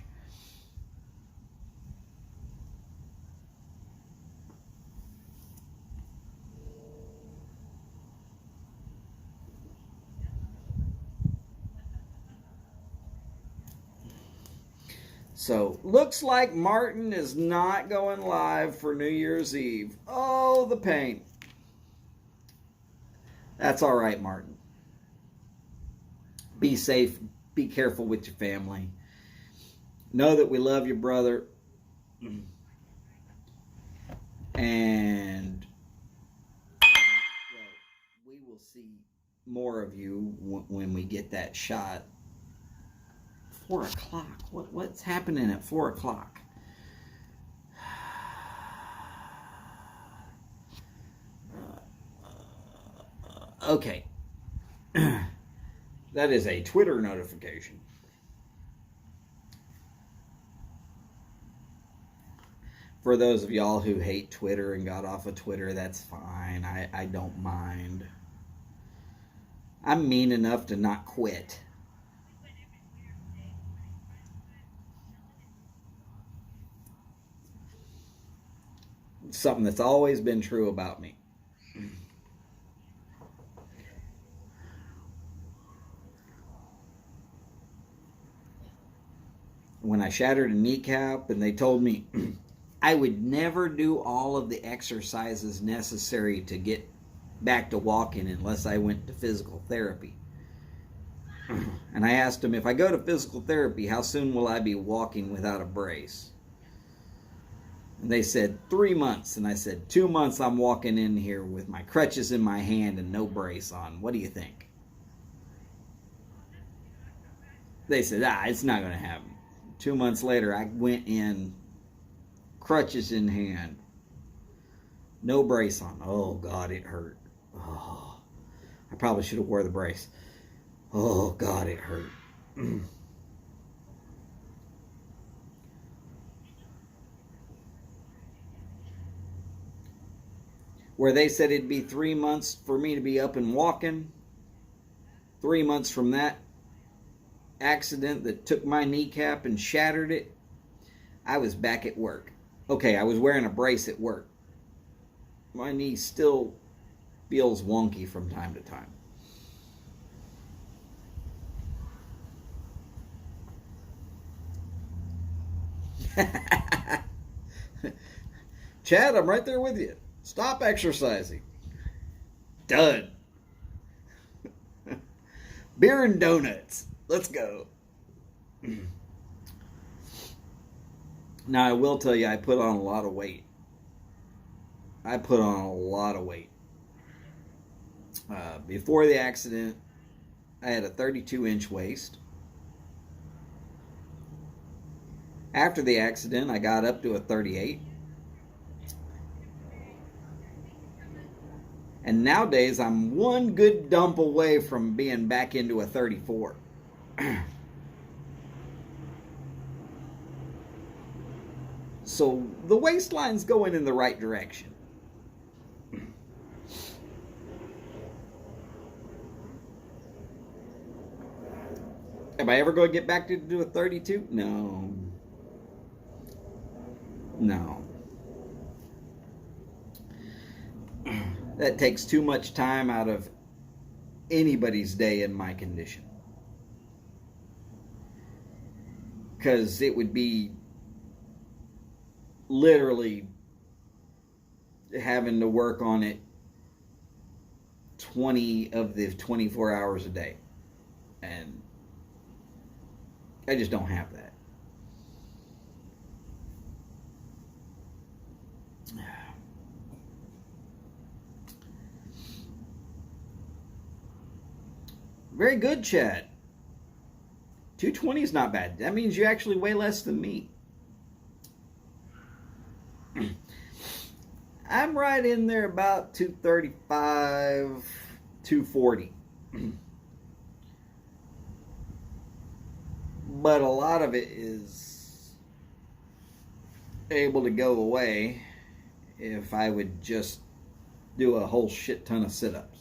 So, looks like Martin is not going live for New Year's Eve. Oh, the pain. That's all right, Martin. Be safe. Be careful with your family. Know that we love you, brother. And well, we will see more of you when we get that shot. 4 o'clock. What's happening at 4 o'clock? Okay. That is a Twitter notification. For those of y'all who hate Twitter and got off of Twitter, that's fine. I don't mind. I'm mean enough to not quit. Something that's always been true about me. When I shattered a kneecap and they told me I would never do all of the exercises necessary to get back to walking unless I went to physical therapy. And I asked them, if I go to physical therapy, how soon will I be walking without a brace? And they said 3 months. And I said, 2 months I'm walking in here with my crutches in my hand and no brace on. What do you think? They said, it's not going to happen. 2 months later, I went in crutches in hand, no brace on. Oh, God, it hurt. Oh, I probably should have wore the brace. Oh, God, it hurt. Where they said it'd be 3 months for me to be up and walking. 3 months from that accident that took my kneecap and shattered it, I was back at work. Okay, I was wearing a brace at work. My knee still feels wonky from time to time. Chad, I'm right there with you. Stop exercising. Done. Beer and donuts. Let's go. Now, I will tell you, I put on a lot of weight. Before the accident, I had a 32-inch waist. After the accident, I got up to a 38. And nowadays, I'm one good dump away from being back into a 34. So the waistline's going in the right direction. Am I ever going to get back to do a 32? No. No. That takes too much time out of anybody's day in my condition. Because it would be literally having to work on it 20 of the 24 hours a day. And I just don't have that. Very good, Chad. 220 is not bad. That means you actually weigh less than me. I'm right in there about 235, 240. But a lot of it is able to go away if I would just do a whole shit ton of sit-ups.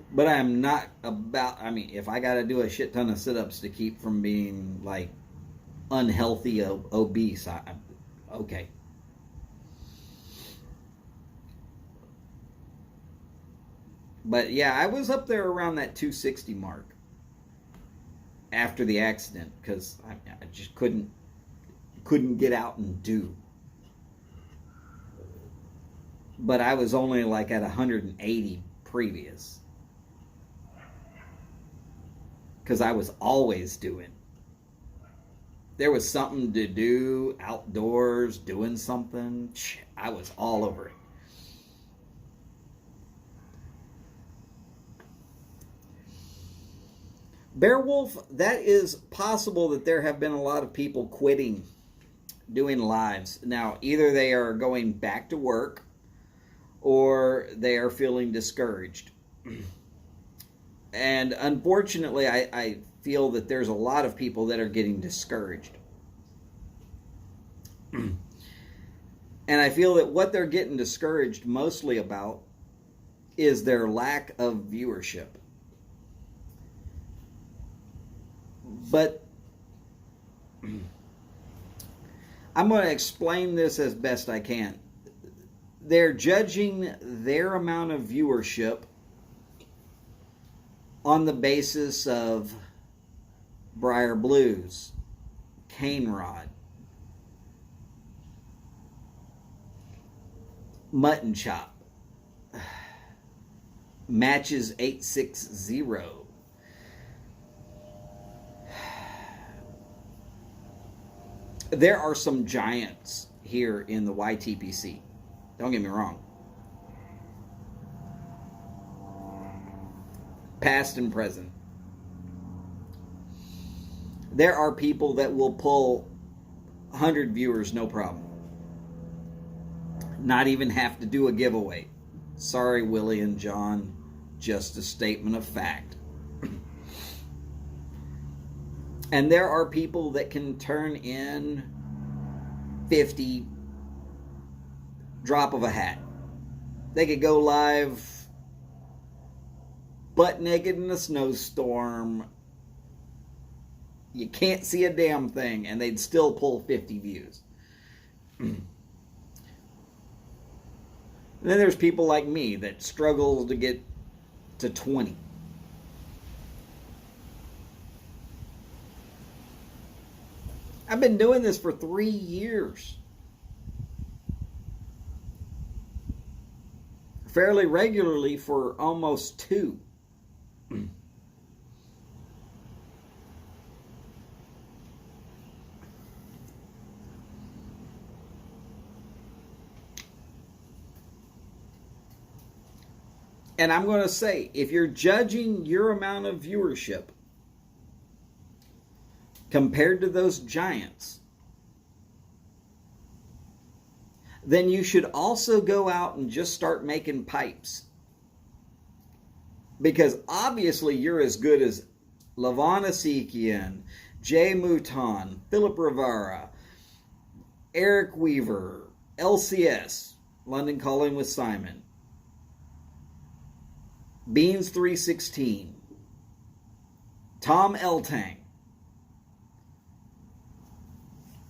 But I'm not about, if I got to do a shit ton of sit-ups to keep from being, like, unhealthy, obese, okay. But, yeah, I was up there around that 260 mark after the accident because I just couldn't get out and do. But I was only, like, at 180 previous. Because I was always doing. There was something to do outdoors, doing something. I was all over it. Bearwolf, that is possible that there have been a lot of people quitting doing lives. Now, either they are going back to work or they are feeling discouraged. And unfortunately, I feel that there's a lot of people that are getting discouraged. And I feel that what they're getting discouraged mostly about is their lack of viewership. But I'm going to explain this as best I can. They're judging their amount of viewership on the basis of Briar Blues, Cane Rod, Mutton Chop, Matches 860. There are some giants here in the YTPC. Don't get me wrong. Past and present. There are people that will pull 100 viewers, no problem. Not even have to do a giveaway. Sorry, Willie and John, just a statement of fact. And there are people that can turn in 50 drop of a hat. They could go live butt naked in a snowstorm. You can't see a damn thing, and they'd still pull 50 views. Then there's people like me that struggle to get to 20. I've been doing this for 3 years. Fairly regularly for almost 2. And I'm going to say, if you're judging your amount of viewership compared to those giants, then you should also go out and just start making pipes. Because obviously you're as good as Lavon Asikian, Jay Mouton, Philip Rivera, Eric Weaver, LCS, London Calling with Simon, Beans 316, Tom Eltang.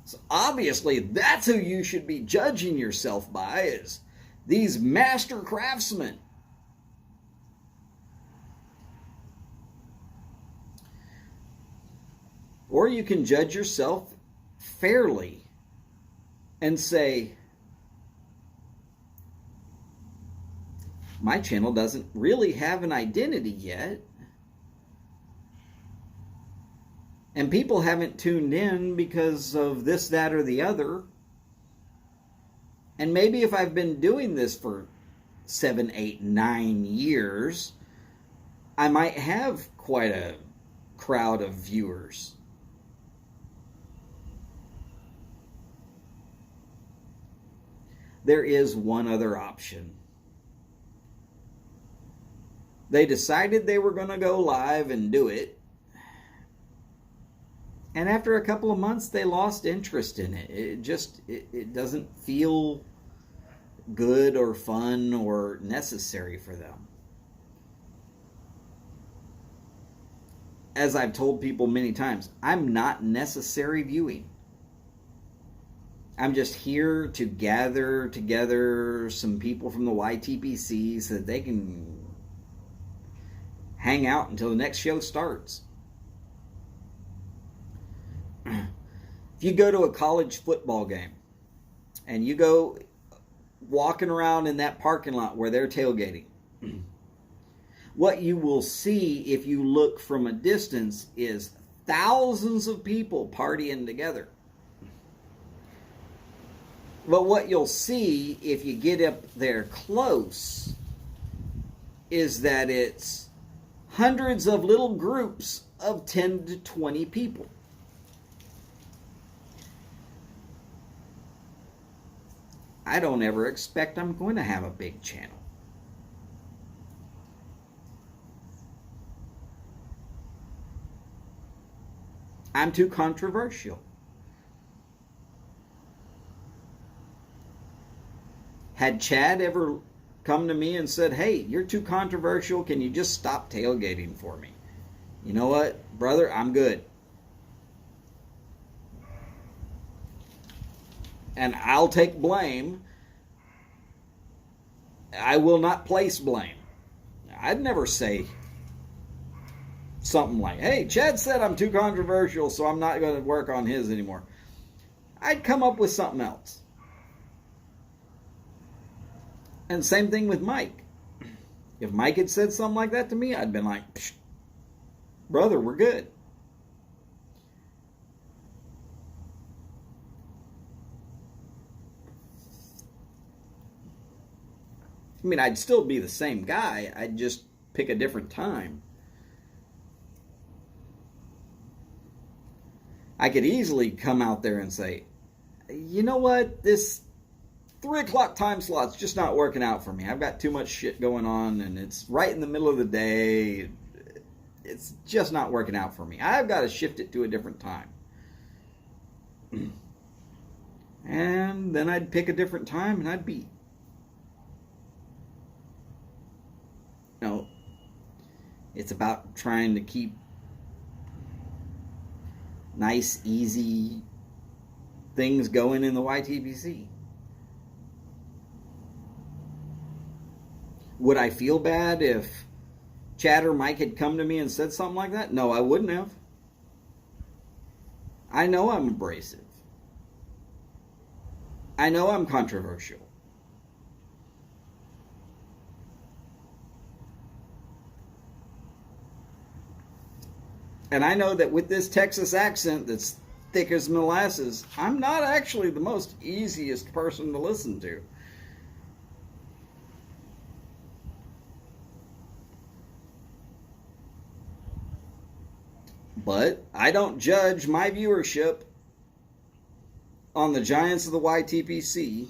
So obviously that's who you should be judging yourself by, is these master craftsmen. Or you can judge yourself fairly and say, my channel doesn't really have an identity yet. And people haven't tuned in because of this, that, or the other. And maybe if I've been doing this for 7, 8, 9 years, I might have quite a crowd of viewers. There is one other option. They decided they were going to go live and do it. And after a couple of months, they lost interest in it. It doesn't feel good or fun or necessary for them. As I've told people many times, I'm not necessary viewing. I'm just here to gather together some people from the YTPC so that they can hang out until the next show starts. If you go to a college football game and you go walking around in that parking lot where they're tailgating, what you will see if you look from a distance is thousands of people partying together. But what you'll see if you get up there close is that it's hundreds of little groups of 10 to 20 people. I don't ever expect I'm going to have a big channel. I'm too controversial. Had Chad ever come to me and said, hey, you're too controversial, can you just stop tailgating for me? You know what, brother, I'm good. And I'll take blame. I will not place blame. I'd never say something like, hey, Chad said I'm too controversial, so I'm not going to work on his anymore. I'd come up with something else. And same thing with Mike. If Mike had said something like that to me, I'd been like, brother, we're good. I mean, I'd still be the same guy. I'd just pick a different time. I could easily come out there and say, you know what, this 3 o'clock time slot's just not working out for me. I've got too much shit going on, and it's right in the middle of the day. It's just not working out for me. I've got to shift it to a different time. And then I'd pick a different time, and I'd be, it's about trying to keep nice, easy things going in the YTPC. Would I feel bad if Chad or Mike had come to me and said something like that? No, I wouldn't have. I know I'm abrasive. I know I'm controversial. And I know that with this Texas accent that's thick as molasses, I'm not actually the most easiest person to listen to. But I don't judge my viewership on the giants of the YTPC,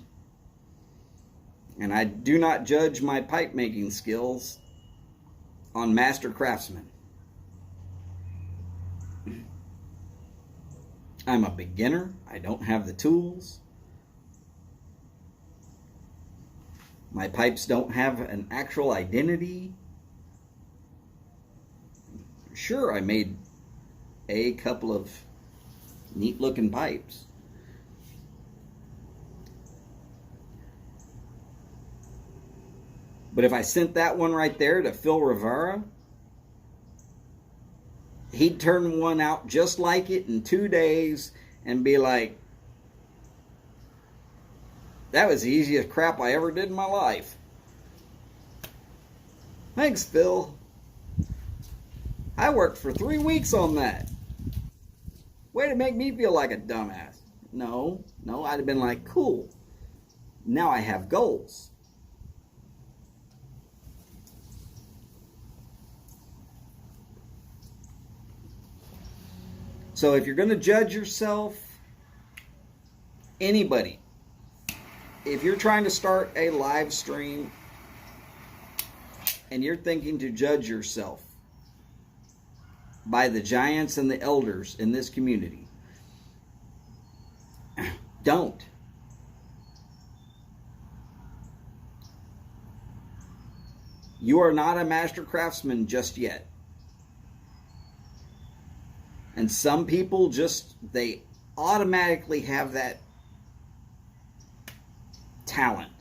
and I do not judge my pipe making skills on master craftsmen. I'm a beginner. I don't have the tools. My pipes don't have an actual identity. Sure, I made a couple of neat looking pipes. But if I sent that one right there to Phil Rivera, he'd turn one out just like it in 2 days and be like, that was the easiest crap I ever did in my life. Thanks, Phil. I worked for 3 weeks on that. Way to make me feel like a dumbass. No, I'd have been like, cool. Now I have goals. So if you're going to judge yourself, anybody, if you're trying to start a live stream and you're thinking to judge yourself by the giants and the elders in this community, don't. You are not a master craftsman just yet. And some people they automatically have that talent.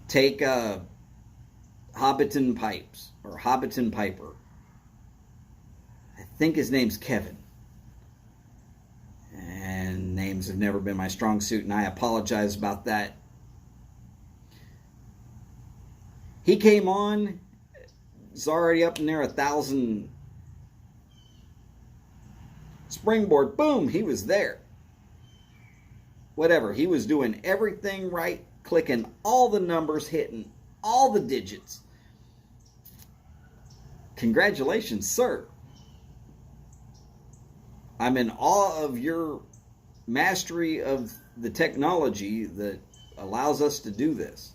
Take Hobbiton Pipes, or Hobbiton Piper. I think his name's Kevin. And names have never been my strong suit, and I apologize about that. He came on, it's already up in there 1,000 springboard. Boom, he was there. Whatever, he was doing everything right, clicking all the numbers, hitting all the digits. Congratulations, sir. I'm in awe of your mastery of the technology that allows us to do this.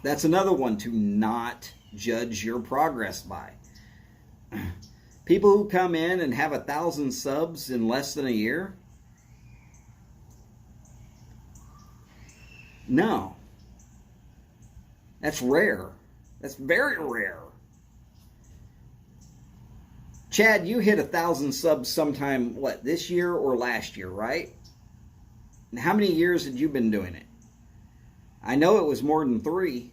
That's another one to not judge your progress by. People who come in and have 1,000 subs in less than a year, no. That's rare. That's very rare. Chad, you hit 1,000 subs sometime, this year or last year, right? And how many years had you been doing it? I know it was more than 3.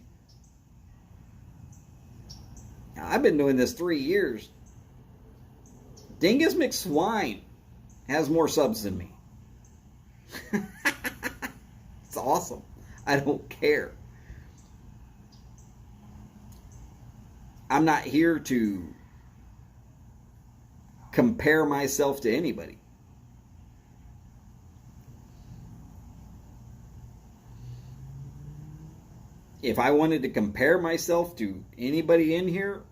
I've been doing this 3 years. Dingus McSwine has more subs than me. It's awesome. I don't care. I'm not here to compare myself to anybody. if I wanted to compare myself to anybody in here,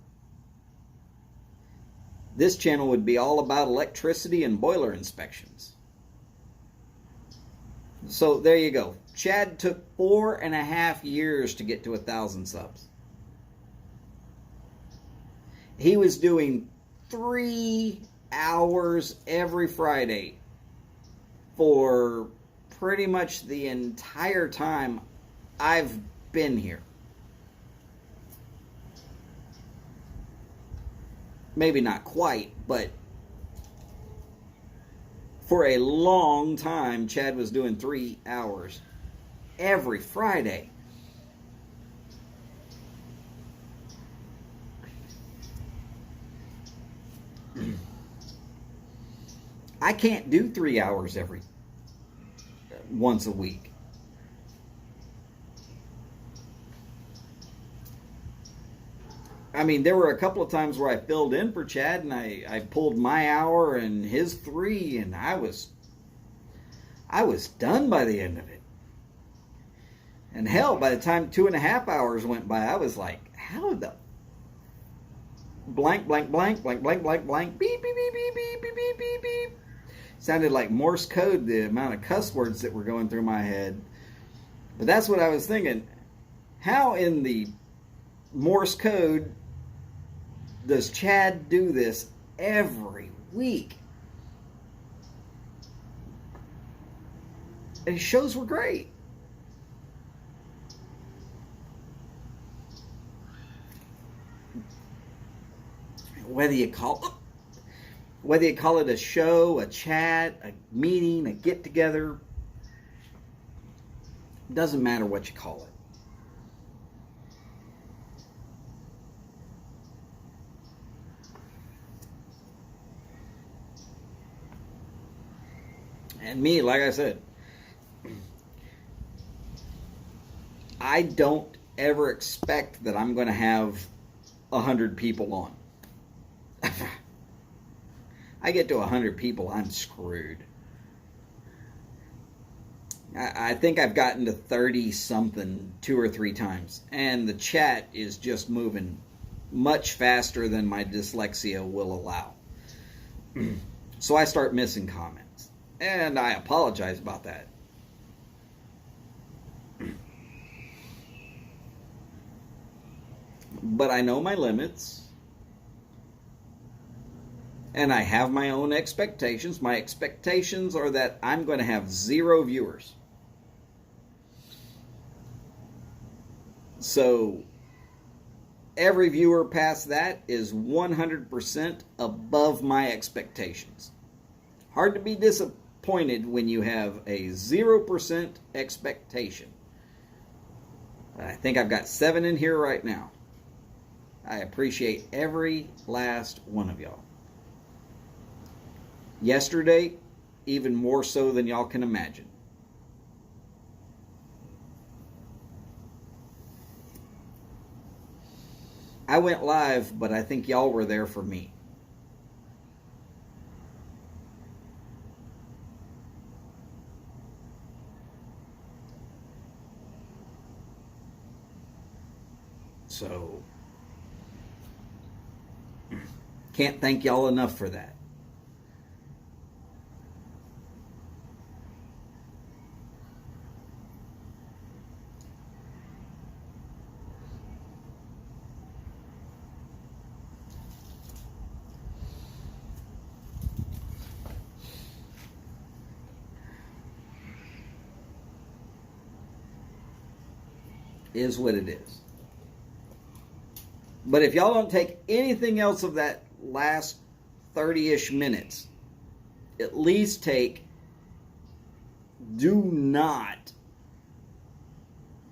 this channel would be all about electricity and boiler inspections. So there you go. Chad took 4.5 years to get to 1,000 subs. He was doing 3 hours every Friday for pretty much the entire time I've been here. Maybe not quite, but for a long time, Chad was doing 3 hours every Friday. I can't do 3 hours once a week. I mean, there were a couple of times where I filled in for Chad and I pulled my hour and his 3, and I was done by the end of it. And hell, by the time 2.5 hours went by, I was like, how the blank, blank, blank, blank, blank, blank, blank, beep, beep, beep, beep, beep, beep, beep, beep, beep. Sounded like Morse code, the amount of cuss words that were going through my head. But that's what I was thinking. How in the Morse code does Chad do this every week? And his shows were great. Whether you call it a show, a chat, a meeting, a get-together, doesn't matter what you call it. And me, like I said, I don't ever expect that I'm going to have 100 people on. I get to 100 people, I'm screwed. I think I've gotten to 30-something 2 or 3 times. And the chat is just moving much faster than my dyslexia will allow. So I start missing comments. And I apologize about that. But I know my limits. And I have my own expectations. My expectations are that I'm going to have 0 viewers. So every viewer past that is 100% above my expectations. Hard to be disappointed when you have a 0% expectation. I think I've got 7 in here right now. I appreciate every last one of y'all. Yesterday, even more so than y'all can imagine. I went live, but I think y'all were there for me. So, can't thank y'all enough for that. Is what it is. But if y'all don't take anything else of that last 30-ish minutes, at least do not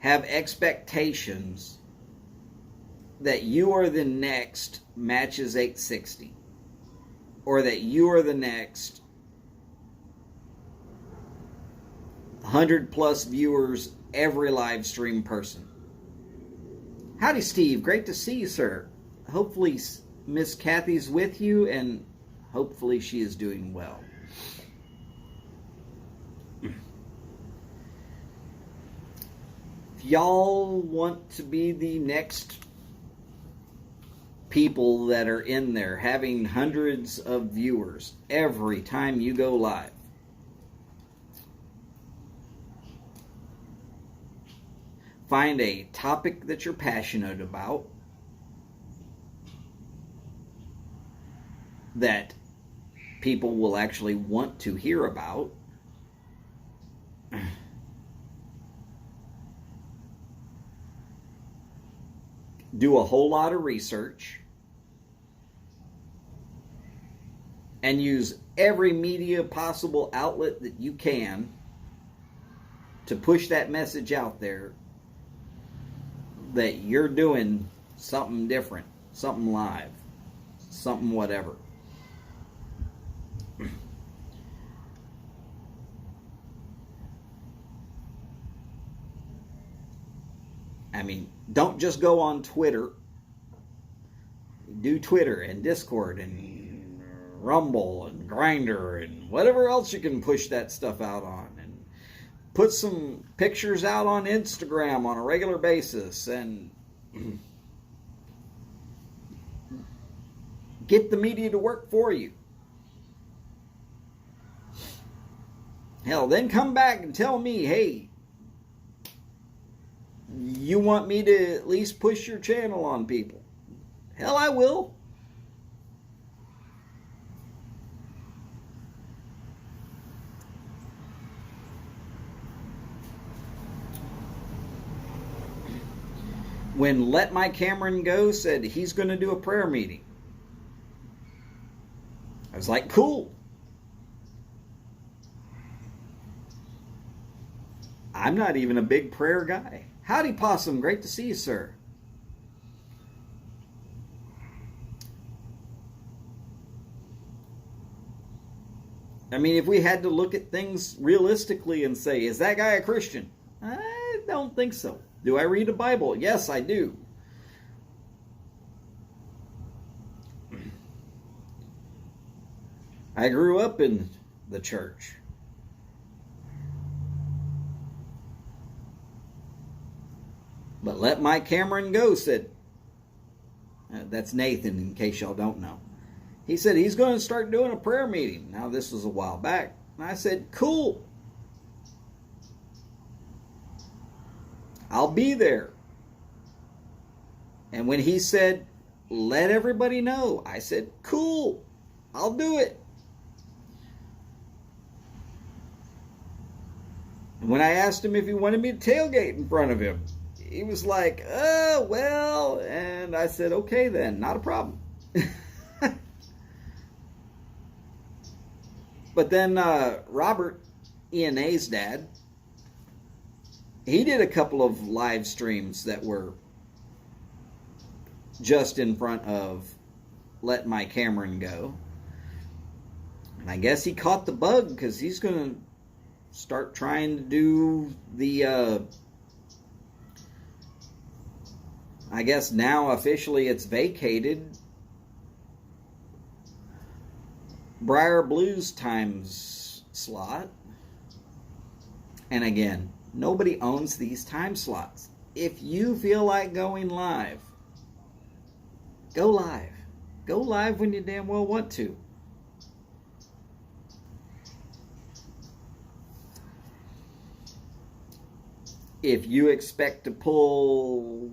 have expectations that you are the next Matches 860 or that you are the next 100 plus viewers every live stream person. Howdy, Steve. Great to see you, sir. Hopefully Miss Kathy's with you, and hopefully she is doing well. If y'all want to be the next people that are in there having hundreds of viewers every time you go live, find a topic that you're passionate about, that people will actually want to hear about. Do a whole lot of research and use every media possible outlet that you can to push that message out there that you're doing something different, something live, something whatever. I mean, don't just go on Twitter. Do Twitter and Discord and Rumble and Grindr and whatever else you can push that stuff out on. And put some pictures out on Instagram on a regular basis and get the media to work for you. Hell, then come back and tell me, hey, you want me to at least push your channel on people? Hell, I will. When Let My Cameron Go said he's going to do a prayer meeting, I was like, cool. I'm not even a big prayer guy. Howdy, Possum. Great to see you, sir. I mean, if we had to look at things realistically and say, is that guy a Christian? I don't think so. Do I read the Bible? Yes, I do. I grew up in the church. But Let My Cameron Go said, that's Nathan in case y'all don't know. He said he's going to start doing a prayer meeting. Now this was a while back. And I said, cool. I'll be there. And when he said, let everybody know, I said, cool. I'll do it. And when I asked him if he wanted me to tailgate in front of him, he was like, oh, well, and I said, okay then, not a problem. But then Robert, ENA's dad, he did a couple of live streams that were just in front of Let My Cameron Go. And I guess he caught the bug because he's going to start trying to do the, I guess now officially it's vacated, Briar Blues times slot. And again, nobody owns these time slots. If you feel like going live, go live. Go live when you damn well want to. If you expect to pull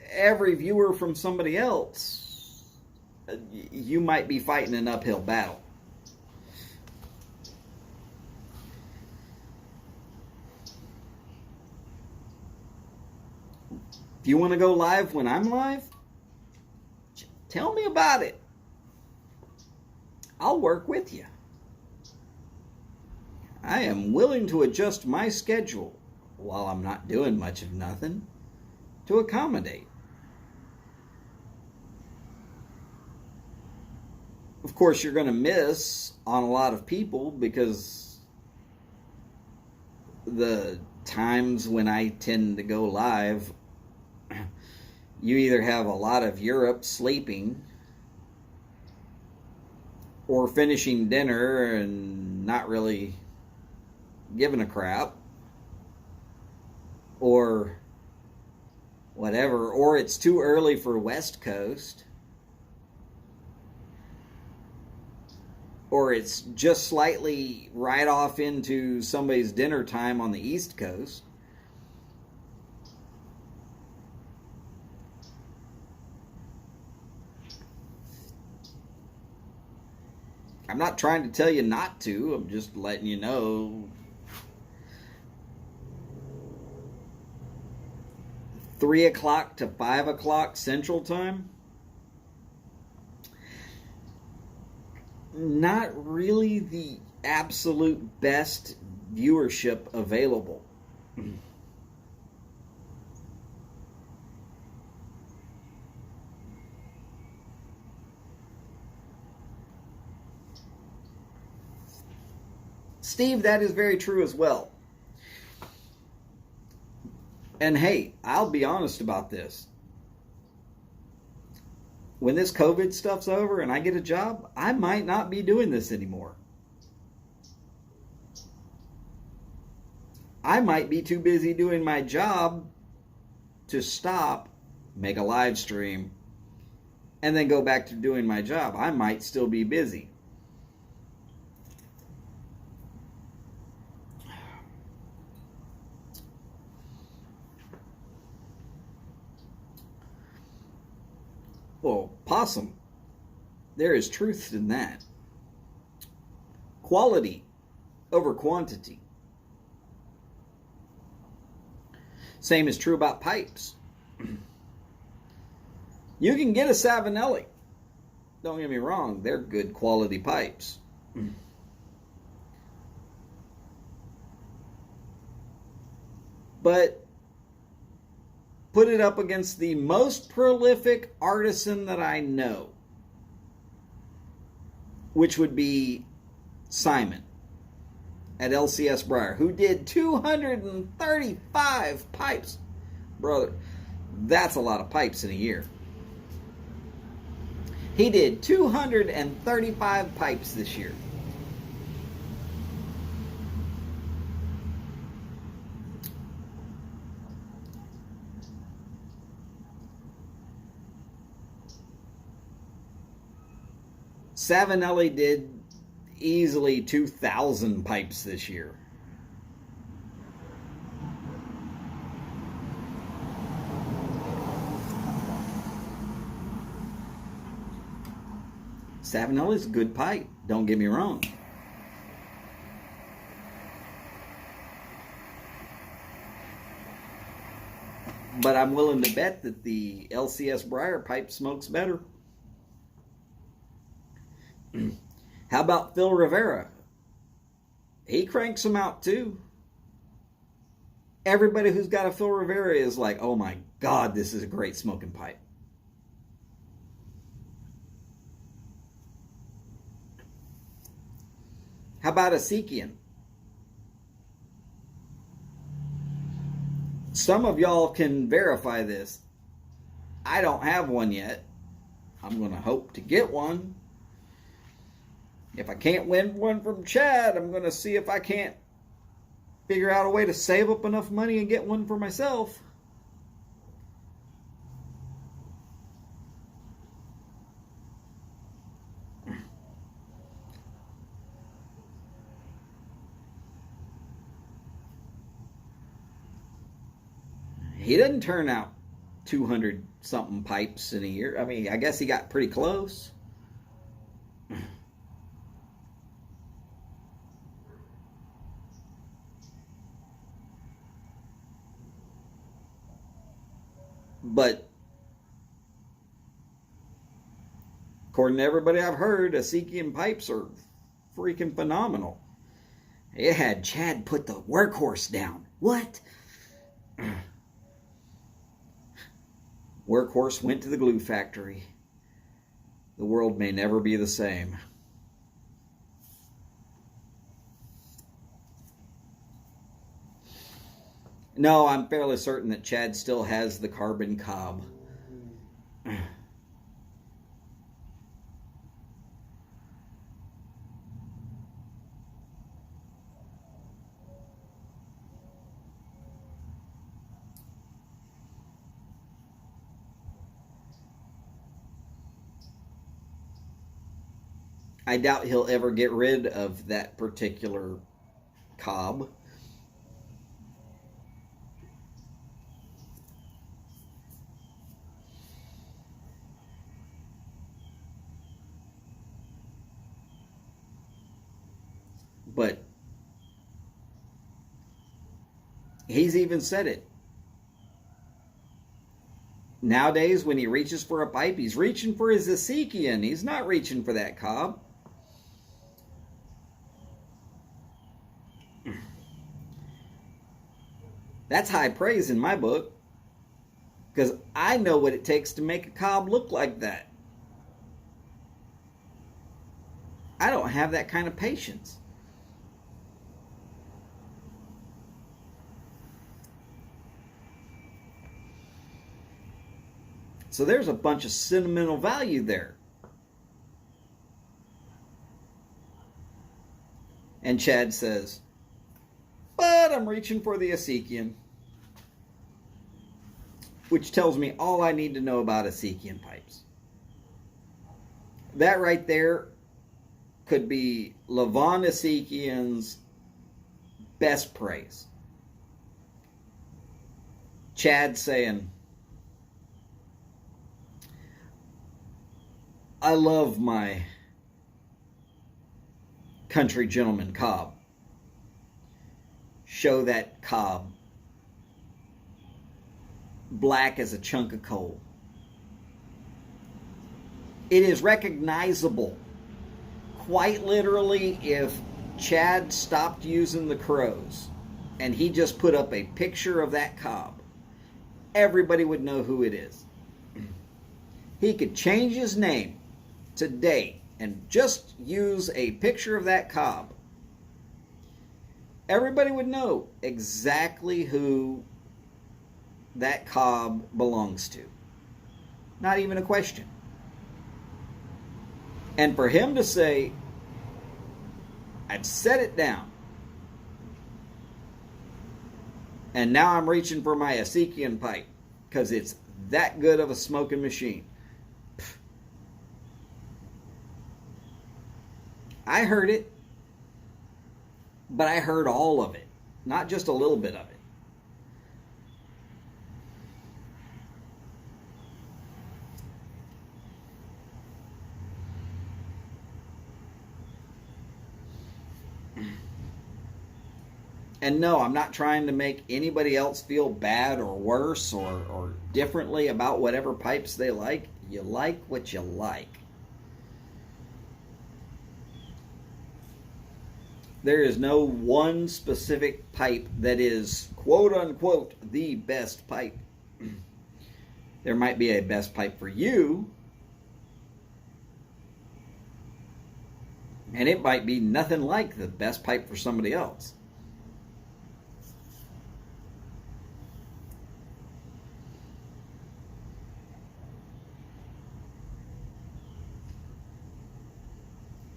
every viewer from somebody else, you might be fighting an uphill battle. If you want to go live when I'm live, tell me about it. I'll work with you. I am willing to adjust my schedule while I'm not doing much of nothing to accommodate. Of course, you're going to miss on a lot of people because the times when I tend to go live, you either have a lot of Europe sleeping or finishing dinner and not really giving a crap, or whatever, or it's too early for West Coast, or it's just slightly right off into somebody's dinner time on the East Coast. I'm not trying to tell you not to. I'm just letting you know. 3 o'clock to 5 o'clock Central Time. Not really the absolute best viewership available. Steve, that is very true as well. And hey, I'll be honest about this. When this COVID stuff's over and I get a job, I might not be doing this anymore. I might be too busy doing my job to stop, make a live stream, and then go back to doing my job. I might still be busy. Well, possum, there is truth in that. Quality over quantity. Same is true about pipes. You can get a Savinelli. Don't get me wrong, they're good quality pipes. But put it up against the most prolific artisan that I know, which would be Simon at LCS Briar, who did 235 pipes. Brother, that's a lot of pipes in a year. He did 235 pipes this year. Savinelli did easily 2,000 pipes this year. Savinelli's a good pipe, don't get me wrong. But I'm willing to bet that the LCS Briar pipe smokes better. How about Phil Rivera? He cranks them out too. Everybody who's got a Phil Rivera is like, oh my God, this is a great smoking pipe. How about a Sekian? Some of y'all can verify this. I don't have one yet. I'm going to hope to get one. If I can't win one from Chad, I'm going to see if I can't figure out a way to save up enough money and get one for myself. He doesn't turn out 200 something pipes in a year. I mean, I guess he got pretty close. But according to everybody I've heard, Asekian pipes are freaking phenomenal. It had Chad put the workhorse down. What? Workhorse went to the glue factory. The world may never be the same. No, I'm fairly certain that Chad still has the carbon cob. I doubt he'll ever get rid of that particular cob. But he's even said it. Nowadays, when he reaches for a pipe, he's reaching for his Ezekian. He's not reaching for that cob. That's high praise in my book, because I know what it takes to make a cob look like that. I don't have that kind of patience. So there's a bunch of sentimental value there. And Chad says, but I'm reaching for the Ezekian. Which tells me all I need to know about Ezekian pipes. That right there could be Levon Ezekian's best praise. Chad saying, I love my country gentleman cob. Show that cob black as a chunk of coal. It is recognizable. Quite literally, if Chad stopped using the crows and he just put up a picture of that cob, everybody would know who it is. He could change his name today and just use a picture of that cob. Everybody would know exactly who that cob belongs to. Not even a question. And for him to say, I've set it down, and now I'm reaching for my Ezekian pipe because it's that good of a smoking machine. I heard it, but I heard all of it, not just a little bit of it. And no, I'm not trying to make anybody else feel bad or worse or differently about whatever pipes they like. You like what you like. There is no one specific pipe that is, quote unquote, the best pipe. There might be a best pipe for you, and it might be nothing like the best pipe for somebody else.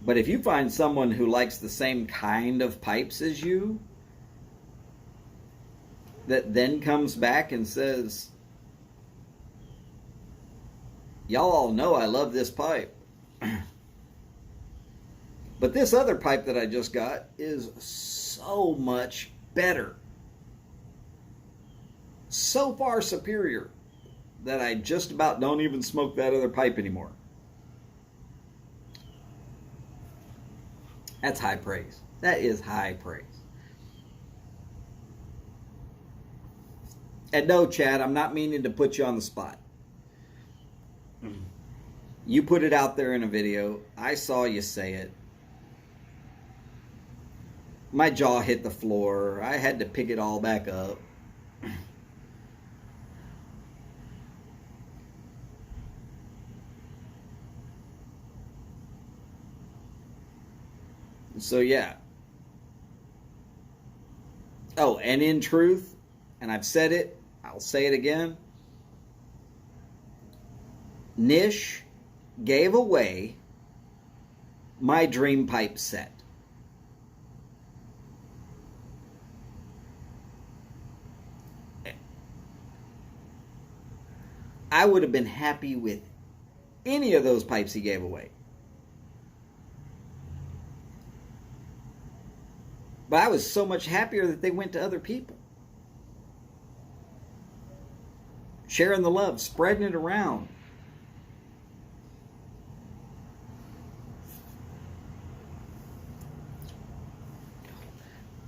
But if you find someone who likes the same kind of pipes as you, that then comes back and says, y'all all know I love this pipe, but this other pipe that I just got is so much better, so far superior, that I just about don't even smoke that other pipe anymore. That's high praise. That is high praise. And no, Chad, I'm not meaning to put you on the spot. You put it out there in a video. I saw you say it. My jaw hit the floor. I had to pick it all back up. So yeah. Oh, and in truth, and I've said it, I'll say it again, Nish gave away my dream pipe set. I would have been happy with any of those pipes he gave away. But I was so much happier that they went to other people. Sharing the love, spreading it around.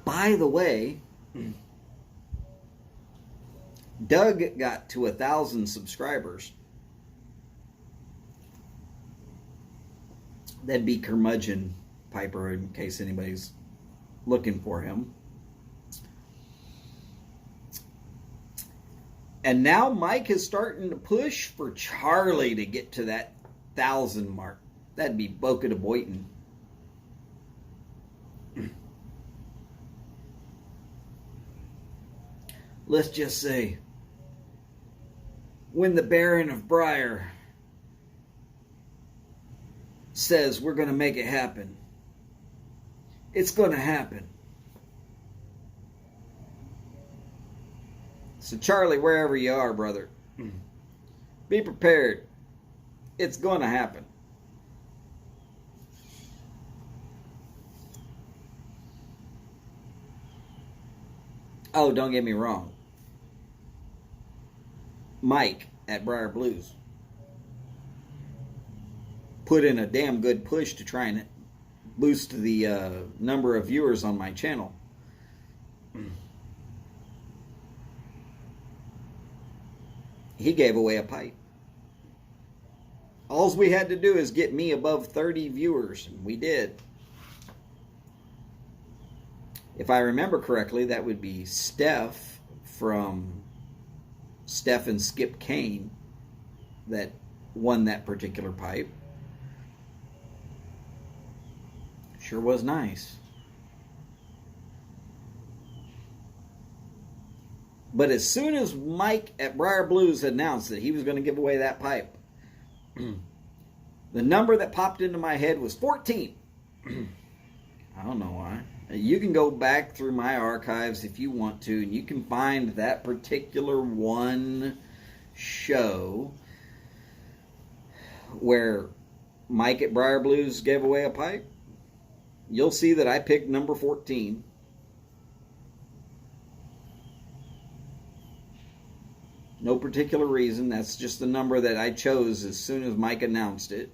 By the way, Doug got to 1,000 subscribers. That'd be Curmudgeon Piper, in case anybody's looking for him. And now Mike is starting to push for Charlie to get to that 1,000 mark. That'd be Boca de Boyton. Let's just say, when the Baron of Briar says we're going to make it happen, it's going to happen. So Charlie, wherever you are, brother, be prepared. It's going to happen. Oh, don't get me wrong. Mike at Briar Blues put in a damn good push to try and boost the number of viewers on my channel. He gave away a pipe. All we had to do is get me above 30 viewers, and we did. If I remember correctly, that would be Steph from Steph and Skip Kane that won that particular pipe. Sure was nice. But as soon as Mike at Briar Blues announced that he was going to give away that pipe, the number that popped into my head was 14. I don't know why. You can go back through my archives if you want to, and you can find that particular one show where Mike at Briar Blues gave away a pipe. You'll see that I picked number 14. No particular reason. That's just the number that I chose as soon as Mike announced it.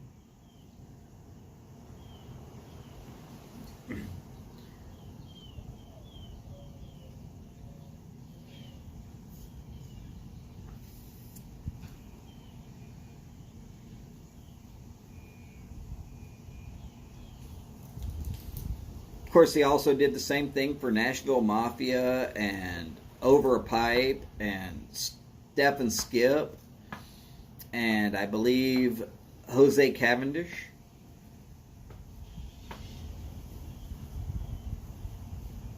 Of course, he also did the same thing for Nashville Mafia and Over a Pipe and Steph and Skip and I believe Jose Cavendish.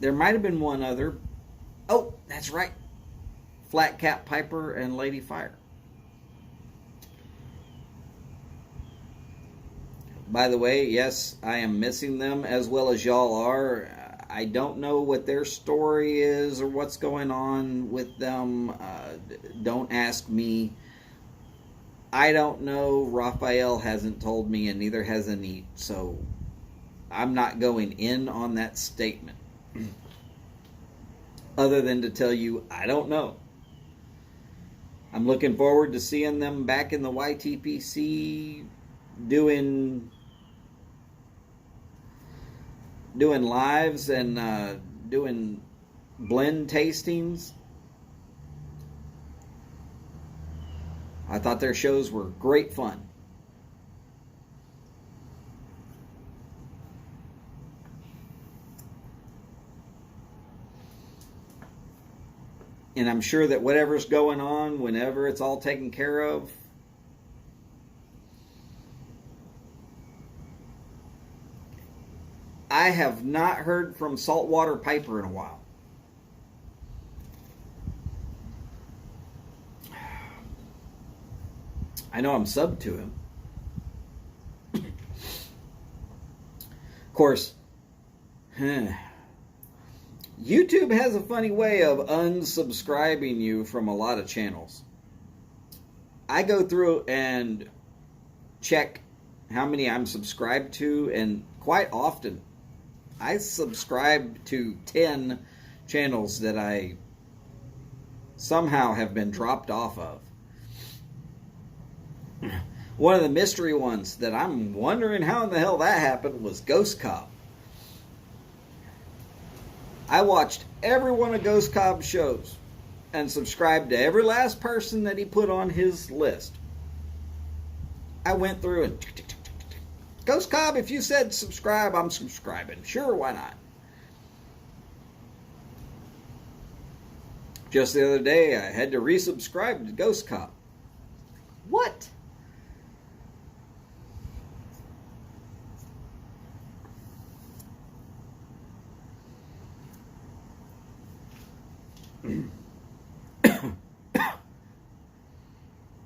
There might have been one other. Oh, that's right. Flat Cap Piper and Lady Fire. By the way, yes, I am missing them as well as y'all are. I don't know what their story is or what's going on with them. Don't ask me. I don't know. Raphael hasn't told me, and neither has Anit. So I'm not going in on that statement. Other than to tell you, I don't know. I'm looking forward to seeing them back in the YTPC doing lives and doing blend tastings. I thought their shows were great fun. And I'm sure that whatever's going on, whenever it's all taken care of, I have not heard from Saltwater Piper in a while. I know I'm subbed to him. Of course, YouTube has a funny way of unsubscribing you from a lot of channels. I go through and check how many I'm subscribed to, and quite often I subscribe to 10 channels that I somehow have been dropped off of. One of the mystery ones that I'm wondering how in the hell that happened was Ghost Cop. I watched every one of Ghost Cop's shows and subscribed to every last person that he put on his list. I went through and Ghost Cop, if you said subscribe, I'm subscribing. Sure, why not? Just the other day, I had to resubscribe to Ghost Cop. What?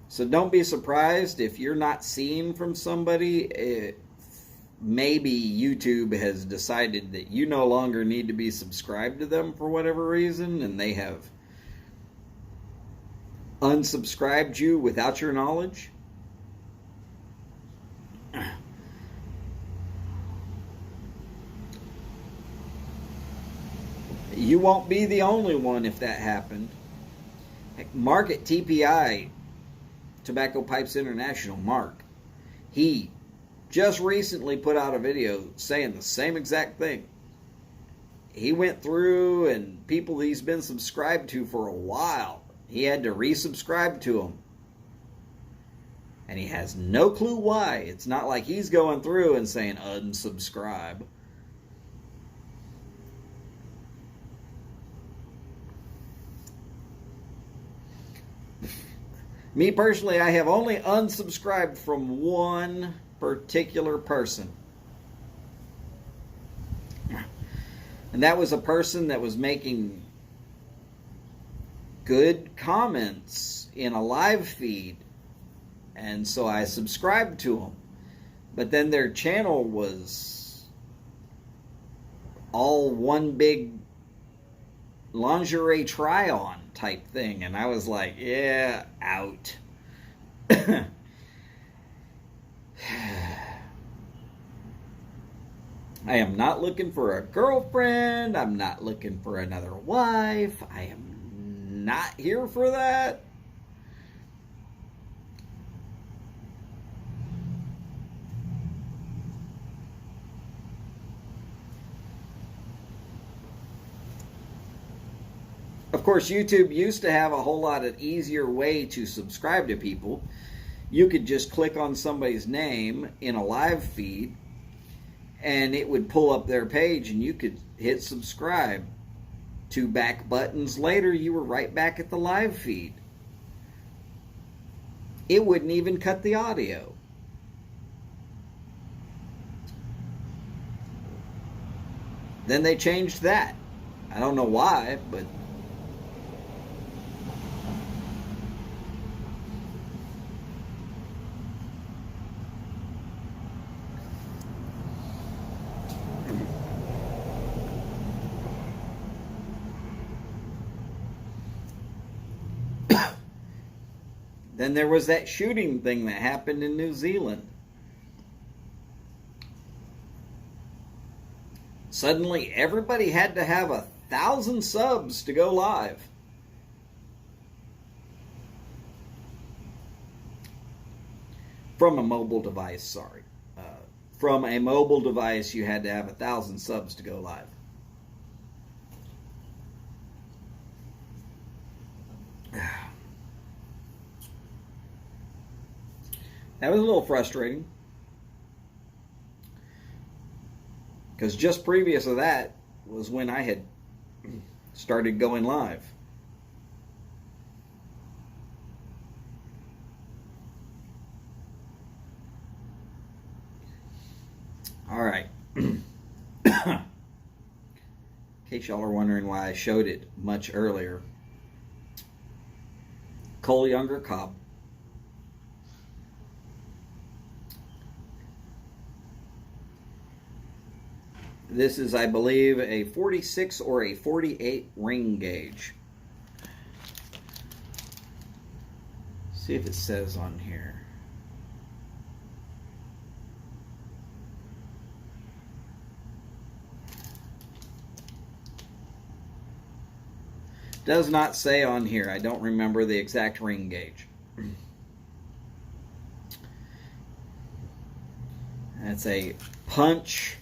So don't be surprised if you're not seeing from somebody. Maybe YouTube has decided that you no longer need to be subscribed to them for whatever reason, and they have unsubscribed you without your knowledge. You won't be the only one if that happened. Mark at TPI, Tobacco Pipes International, Mark, he just recently put out a video saying the same exact thing. He went through and people he's been subscribed to for a while, he had to resubscribe to them. And he has no clue why. It's not like he's going through and saying unsubscribe. Me personally, I have only unsubscribed from one particular person. And that was a person that was making good comments in a live feed. And so I subscribed to them. But then their channel was all one big lingerie try-on type thing. And I was like, yeah, out. I am not looking for a girlfriend. I'm not looking for another wife. I am not here for that. Of course, YouTube used to have a whole lot of easier way to subscribe to people. You could just click on somebody's name in a live feed and it would pull up their page and you could hit subscribe. 2 back buttons later, you were right back at the live feed. It wouldn't even cut the audio. Then they changed that. I don't know why, but then there was that shooting thing that happened in New Zealand. Suddenly, everybody had to have 1,000 subs to go live. From a mobile device, sorry. From a mobile device, you had to have 1,000 subs to go live. That was a little frustrating. Because just previous to that was when I had started going live. All right. In case y'all are wondering why I showed it much earlier. Cole Younger Cop. This is, I believe, a 46 or a 48 ring gauge. See if it says on here. Does not say on here. I don't remember the exact ring gauge. That's a Punch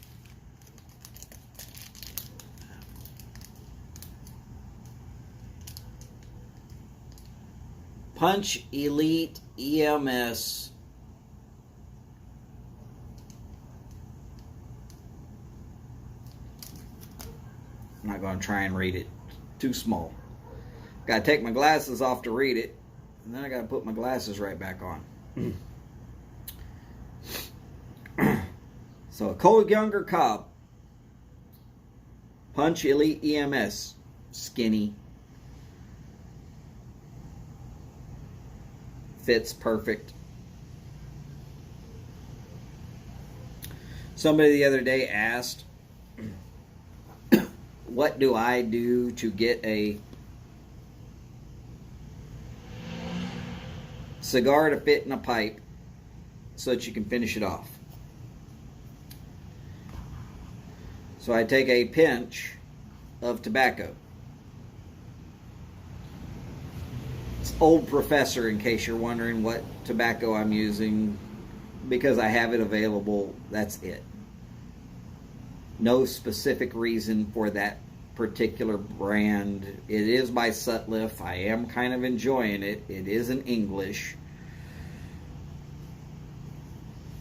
Elite EMS I'm not going to try and read it. Too small. Got to take my glasses off to read it, and then I got to put my glasses right back on. So a Cole Younger Cobb, Punch Elite EMS, skinny, fits perfect. Somebody the other day asked, what do I do to get a cigar to fit in a pipe so that you can finish it off? So I take a pinch of tobacco. It's Old Professor, in case you're wondering what tobacco I'm using, because I have it available. That's it. No specific reason for that particular brand. It is by Sutliff. I am kind of enjoying it. It is in English.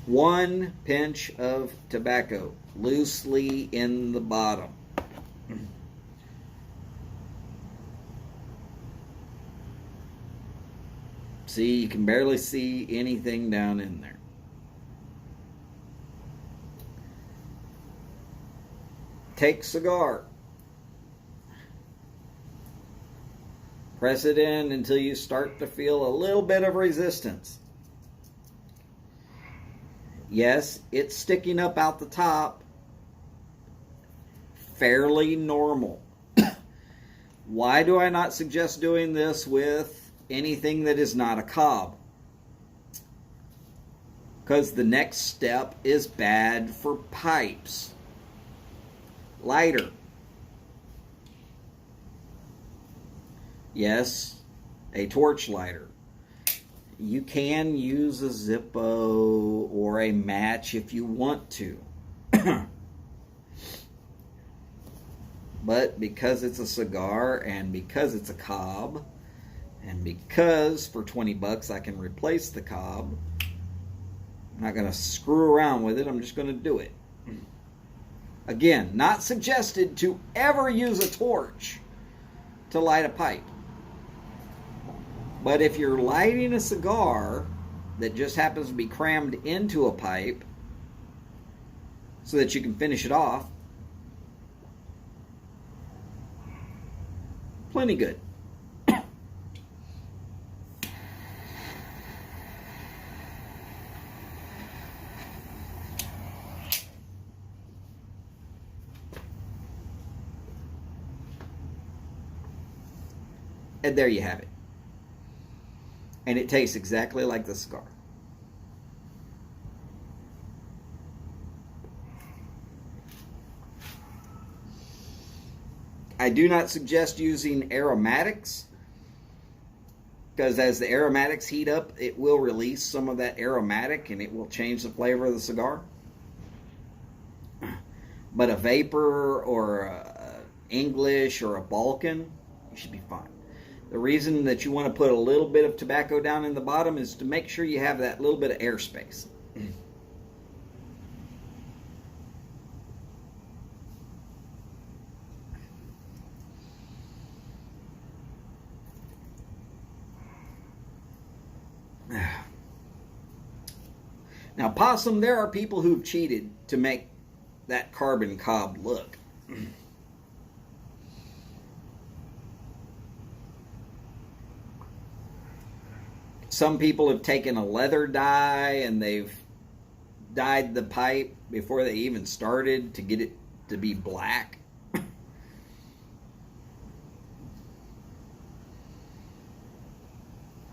1 pinch of tobacco, loosely in the bottom. See, you can barely see anything down in there. Take cigar. Press it in until you start to feel a little bit of resistance. Yes, it's sticking up out the top. Fairly normal. Why do I not suggest doing this with anything that is not a cob? Because the next step is bad for pipes. Lighter. Yes, a torch lighter. You can use a Zippo or a match if you want to. But because it's a cigar and because it's a cob and because for 20 bucks I can replace the cob, I'm not going to screw around with it. I'm just going to do it. Again, not suggested to ever use a torch to light a pipe. But if you're lighting a cigar that just happens to be crammed into a pipe so that you can finish it off, plenty good. And there you have it. And it tastes exactly like the cigar. I do not suggest using aromatics, because as the aromatics heat up, it will release some of that aromatic and it will change the flavor of the cigar. But a vapor or a English or a Balkan, you should be fine. The reason that you want to put a little bit of tobacco down in the bottom is to make sure you have that little bit of airspace. Now, Possum, there are people who've cheated to make that carbon cob look. Some people have taken a leather dye and they've dyed the pipe before they even started to get it to be black.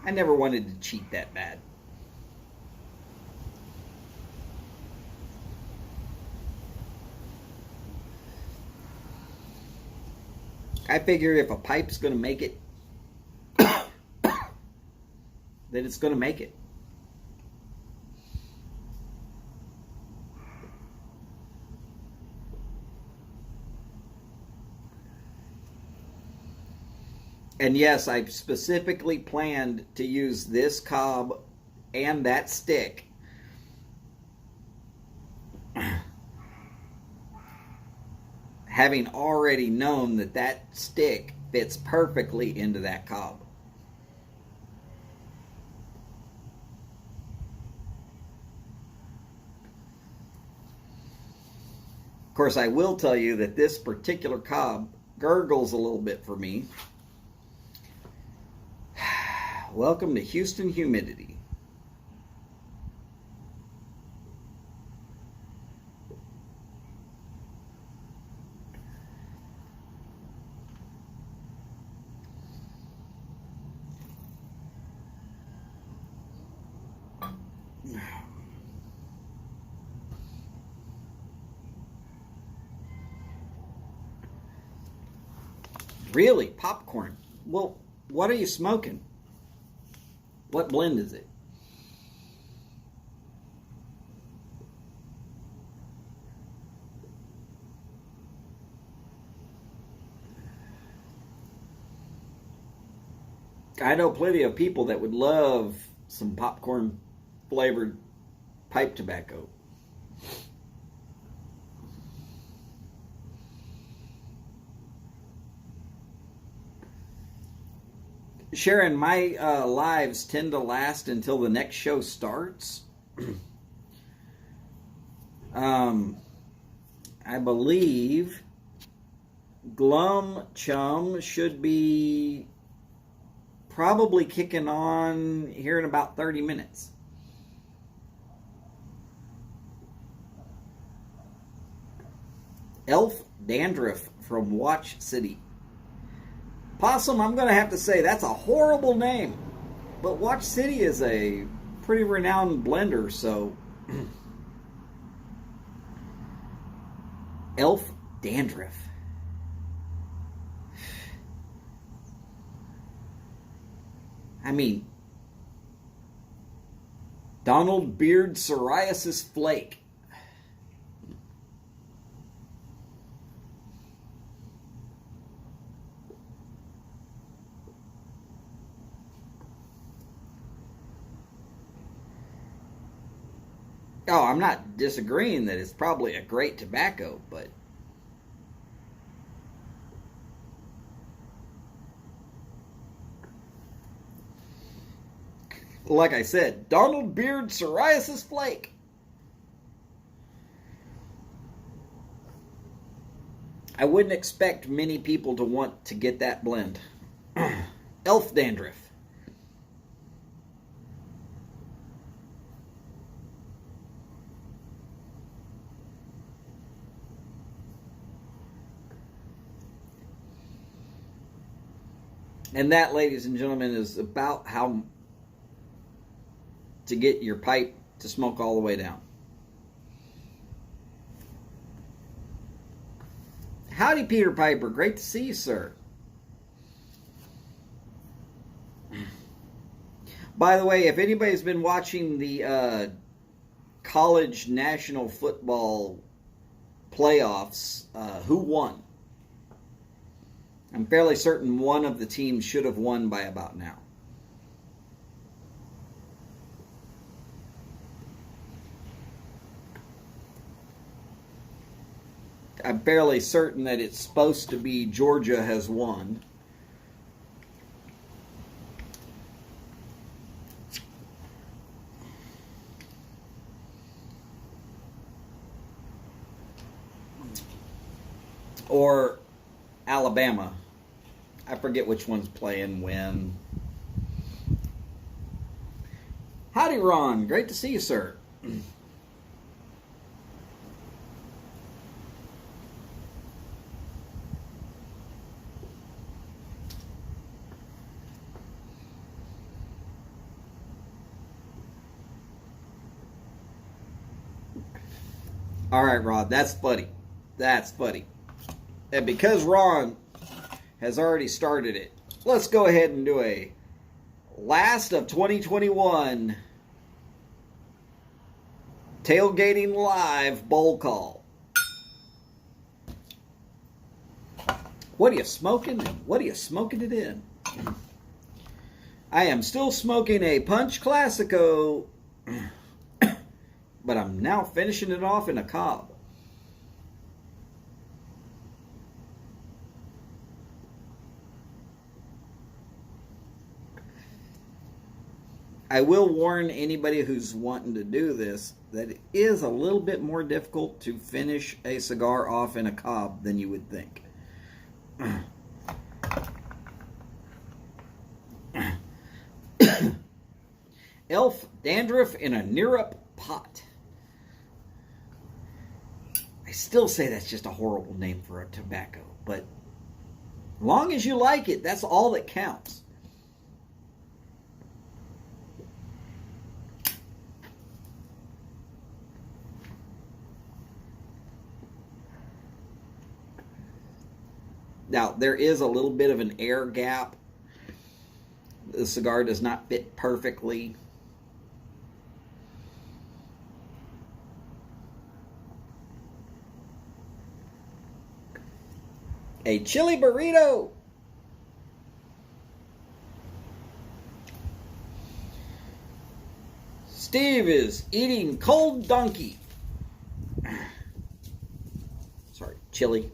I never wanted to cheat that bad. I figure if a pipe's going to make it, then it's going to make it. And yes, I specifically planned to use this cob and that stick having already known that that stick fits perfectly into that cob. Of course, I will tell you that this particular cob gurgles a little bit for me. Welcome to Houston humidity. Really? Popcorn? Well, what are you smoking? What blend is it? I know plenty of people that would love some popcorn flavored pipe tobacco. Sharon, my lives tend to last until the next show starts. I believe Glum Chum should be probably kicking on here in about 30 minutes. Elf Dandruff from Watch City. Possum, I'm going to have to say that's a horrible name. But Watch City is a pretty renowned blender, so... Elf Dandruff. I mean, Donald Beard Psoriasis Flake. Oh, I'm not disagreeing that it's probably a great tobacco, but like I said, Donald Beard Psoriasis Flake. I wouldn't expect many people to want to get that blend. Elf Dandruff. And that, ladies and gentlemen, is about how to get your pipe to smoke all the way down. Howdy, Peter Piper. Great to see you, sir. By the way, if anybody's been watching the college national football playoffs, who won? I'm fairly certain one of the teams should have won by about now. I'm fairly certain that it's supposed to be Georgia has won. Or Alabama. I forget which one's playing when. Howdy, Ron. Great to see you, sir. All right, Rod. That's funny. That's funny. And because Ron has already started it. Let's go ahead and do a last of 2021 Tailgating Live bowl call. What are you smoking? What are you smoking it in? I am still smoking a Punch Classico, but I'm now finishing it off in a Cobb. I will warn anybody who's wanting to do this that it is a little bit more difficult to finish a cigar off in a Cobb than you would think. Elf Dandruff in a Near-Up Pot. I still say that's just a horrible name for a tobacco, but long as you like it, that's all that counts. Now, there is a little bit of an air gap. The cigar does not fit perfectly. A chili burrito. Steve is eating cold donkey. Sorry, chili.